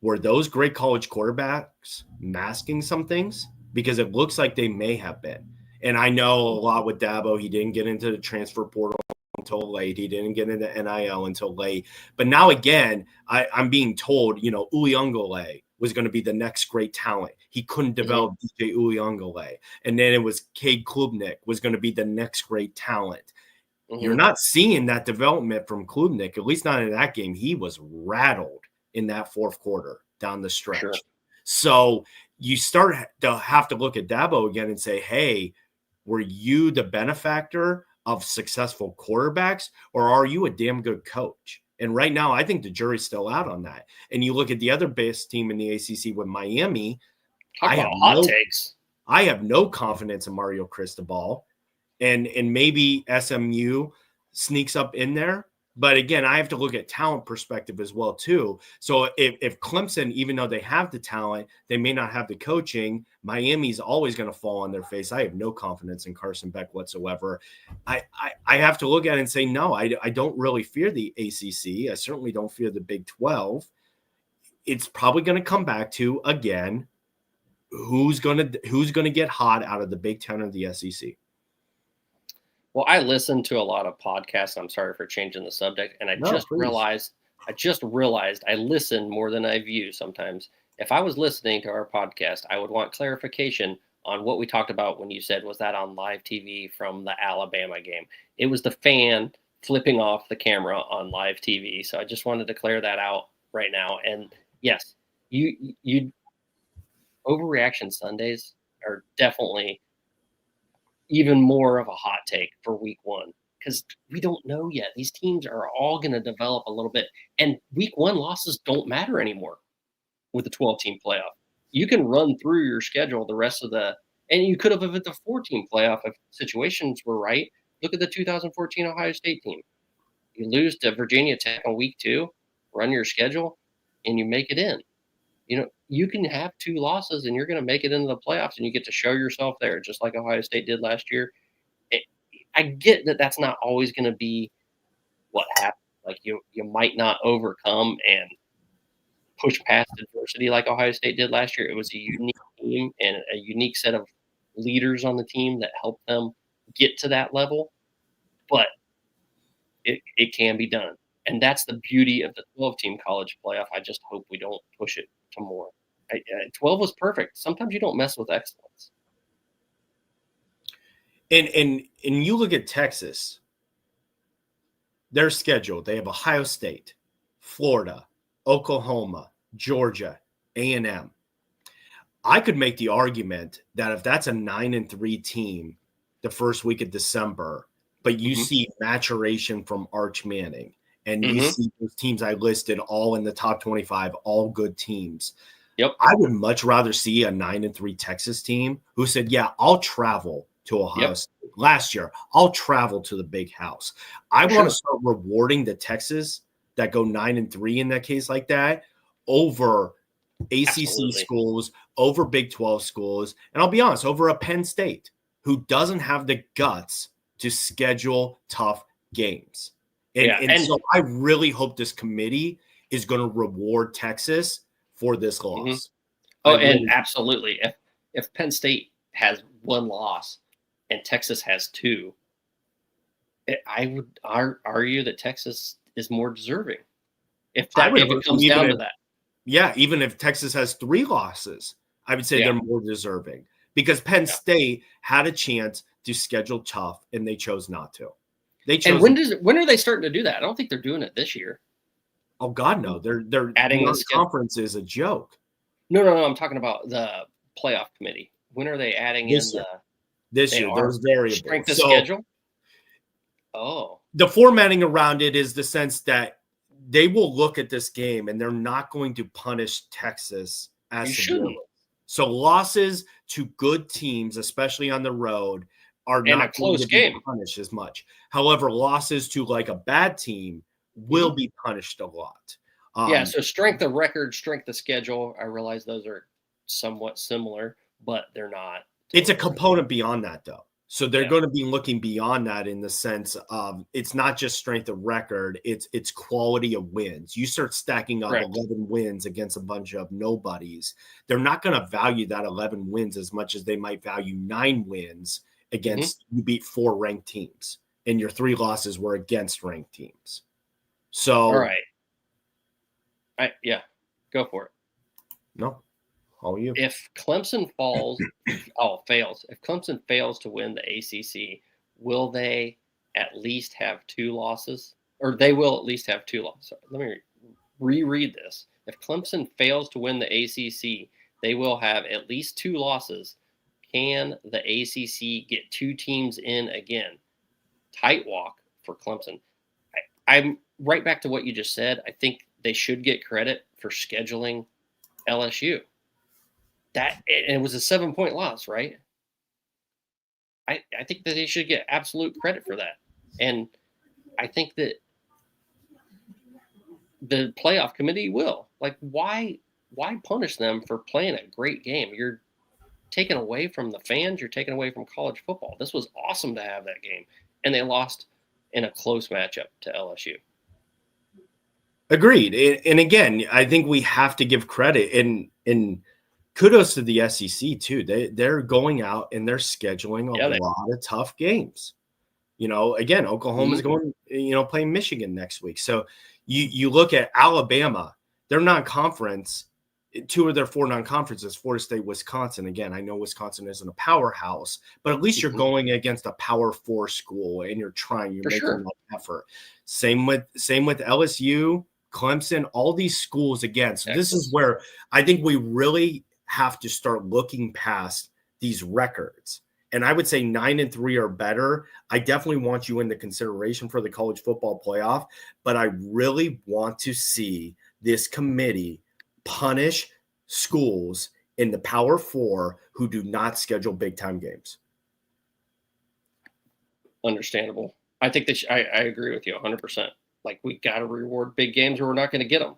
Were those great college quarterbacks masking some things? Because it looks like they may have been. And I know a lot with Dabo, he didn't get into the transfer portal until late. He didn't get into NIL until late. But now again, I'm being told, Uyunglele was going to be the next great talent. He couldn't develop DJ Uyunglele. And then it was Cade Klubnik was going to be the next great talent. You're not seeing that development from Klubnik, at least not in that game. He was rattled in that fourth quarter down the stretch. Sure. So you start to have to look at Dabo again and say, hey, were you the benefactor of successful quarterbacks, or are you a damn good coach? And right now, I think the jury's still out on that. And you look at the other best team in the ACC with Miami. I have no confidence in Mario Cristobal. And maybe SMU sneaks up in there. But again, I have to look at talent perspective as well, too. So if Clemson, even though they have the talent, they may not have the coaching, Miami's always going to fall on their face. I have no confidence in Carson Beck whatsoever. I have to look at it and say, no, I don't really fear the ACC. I certainly don't fear the Big 12. It's probably going to come back to, again, who's going to get hot out of the Big 10 or the SEC. Well, I listen to a lot of podcasts. I'm sorry for changing the subject. And I just realized I listen more than I view sometimes. If I was listening to our podcast, I would want clarification on what we talked about when you said, was that on live TV from the Alabama game? It was the fan flipping off the camera on live TV. So I just wanted to clear that out right now. And yes, you overreaction Sundays are definitely even more of a hot take for week 1 because we don't know yet. These teams are all going to develop a little bit, and week 1 losses don't matter anymore with the 12-team playoff. You can run through your schedule the rest of and you could have at the 4-team playoff if situations were right. Look at the 2014 Ohio State team. You lose to Virginia Tech on week 2, run your schedule, and you make it in. You can have 2 losses and you're going to make it into the playoffs and you get to show yourself there, just like Ohio State did last year. I get that that's not always going to be what happens. Like you might not overcome and push past adversity like Ohio State did last year. It was a unique team and a unique set of leaders on the team that helped them get to that level. But it can be done. And that's the beauty of the 12-team college playoff. I just hope we don't push it to more. 12 was perfect. Sometimes you don't mess with excellence. And you look at Texas, their schedule. They have Ohio State, Florida, Oklahoma, Georgia, A&M. I could make the argument that if that's a 9-3 team the first week of December, but you see maturation from Arch Manning, and you see those teams I listed all in the top 25, all good teams. Yep. I would much rather see a 9-3 Texas team who said, yeah, I'll travel to Ohio State. Last year, I'll travel to the big house. I want to start rewarding the Texas that go 9-3 in that case like that over ACC schools, over Big 12 schools, and I'll be honest, over a Penn State who doesn't have the guts to schedule tough games. And so I really hope this committee is going to reward Texas for this loss. Absolutely. If Penn State has 1 loss and Texas has 2, I would argue that Texas is more deserving. If it comes down to that. Yeah, even if Texas has 3 losses, I would say they're more deserving because Penn State had a chance to schedule tough and they chose not to. And when are they starting to do that? I don't think they're doing it this year. Oh God, no! They're adding the conference is a joke. No. I'm talking about the playoff committee. When are they adding this year? There's variables. Strength of schedule. Oh, the formatting around it is the sense that they will look at this game and they're not going to punish Texas as you shouldn't. So losses to good teams, especially on the road, are not going to be punished as much. However, losses to like a bad team will be punished a lot. So strength of record, strength of schedule. I realize those are somewhat similar, but they're not. It's a component beyond that, though. So they're going to be looking beyond that in the sense of it's not just strength of record, it's quality of wins. You start stacking up 11 wins against a bunch of nobodies. They're not going to value that 11 wins as much as they might value 9 wins against you beat 4 ranked teams and your 3 losses were against ranked teams. So, all right. Go for it. No, all you. If Clemson fails, if Clemson fails to win the ACC, will they at least have 2 losses? Or they will at least have 2 losses. Let me reread this. If Clemson fails to win the ACC, they will have at least 2 losses. Can the ACC get 2 teams in again? Tight walk for Clemson. I'm right back to what you just said. I think they should get credit for scheduling LSU. And it was a 7-point loss, right? I think that they should get absolute credit for that. And I think that the playoff committee will. Like, why punish them for playing a great game? You're taken away from the fans. You're taken away from college football. This was awesome to have that game, and they lost in a close matchup to LSU. Agreed. And again, I think we have to give credit and kudos to the SEC too. They're going out and they're scheduling a lot of tough games. Again, Oklahoma's going, playing Michigan next week. So you look at Alabama, their non-conference, 2 of their 4 non-conferences, Florida State, Wisconsin. Again, I know Wisconsin isn't a powerhouse, but at least you're going against a Power 4 school and you're making an effort. Same with LSU, Clemson, all these schools again. So this is where I think we really have to start looking past these records. And I would say 9-3 or better. I definitely want you in the consideration for the college football playoff, but I really want to see this committee punish schools in the Power 4 who do not schedule big-time games. Understandable. I think that I agree with you 100%. Like, we got to reward big games or we're not going to get them.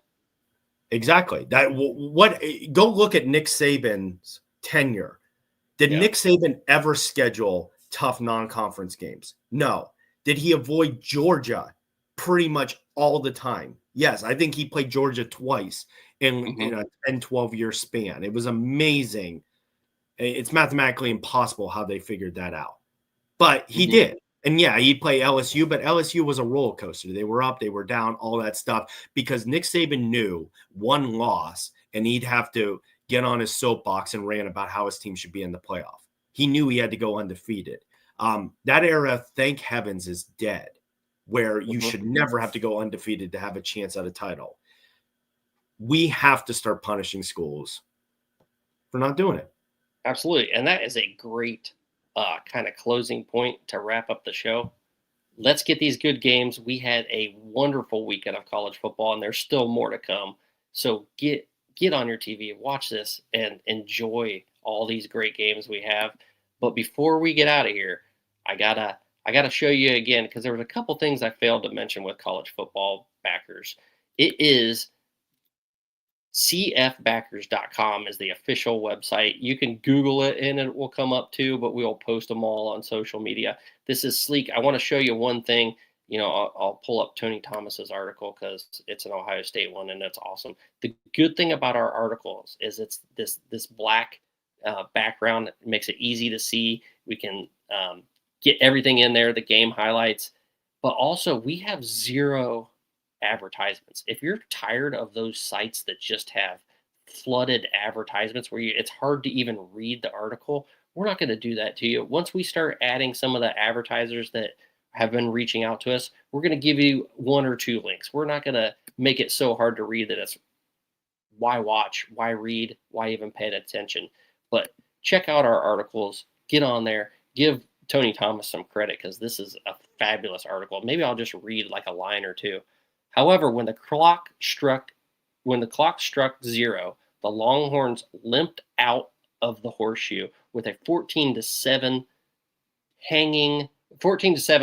Exactly. Go look at Nick Saban's tenure. Did Nick Saban ever schedule tough non-conference games? No. Did he avoid Georgia pretty much all the time? Yes. I think he played Georgia twice in a 10, 12-year span. It was amazing. It's mathematically impossible how they figured that out. But he did. And he'd play LSU, but LSU was a roller coaster. They were up, they were down, all that stuff, because Nick Saban knew one loss and he'd have to get on his soapbox and rant about how his team should be in the playoff. He knew he had to go undefeated. That era, thank heavens, is dead, where you should never have to go undefeated to have a chance at a title. We have to start punishing schools for not doing it. Absolutely. And that is a great kind of closing point to wrap up the show. Let's get these good games. We had a wonderful weekend of college football, and there's still more to come. So get on your TV, watch this, and enjoy all these great games we have. But before we get out of here, I gotta show you again, because there was a couple things I failed to mention with college football backers. It is cfbackers.com is the official website. You can Google it and it will come up too, but we'll post them all on social media. This is sleek. I want to show you one thing. I'll pull up Tony Thomas's article because it's an Ohio State one and it's awesome. The good thing about our articles is it's this black background. It makes it easy to see. We can get everything in there, the game highlights, but also we have 0 advertisements. If you're tired of those sites that just have flooded advertisements where it's hard to even read the article, we're not going to do that to you. Once we start adding some of the advertisers that have been reaching out to us, we're going to give you 1 or 2 links. We're not going to make it so hard to read that it's why watch, why read, why even pay attention. But check out our articles, get on there, give Tony Thomas some credit because this is a fabulous article. Maybe I'll just read like a line or 2. However, when the clock struck 0, the Longhorns limped out of the horseshoe with a 14-7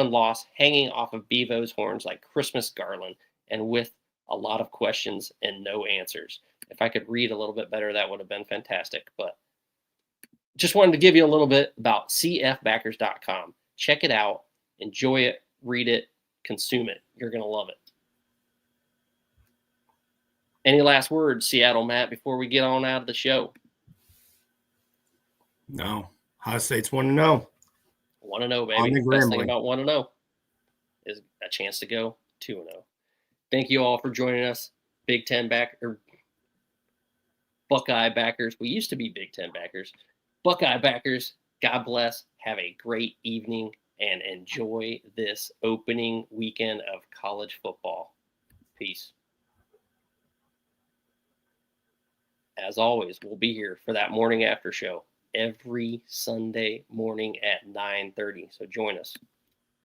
loss hanging off of Bevo's horns like Christmas garland, and with a lot of questions and no answers. If I could read a little bit better, that would have been fantastic. But just wanted to give you a little bit about cfbackers.com. Check it out, enjoy it, read it, consume it. You're going to love it. Any last words, Seattle Matt, before we get on out of the show? No. Ohio State's 1-0. 1-0, baby. The best thing about 1-0 is a chance to go 2-0. Thank you all for joining us. Big Ten Buckeye backers. We used to be Big Ten backers. Buckeye backers, God bless. Have a great evening and enjoy this opening weekend of college football. Peace. As always, we'll be here for that morning after show every Sunday morning at 9:30. So join us.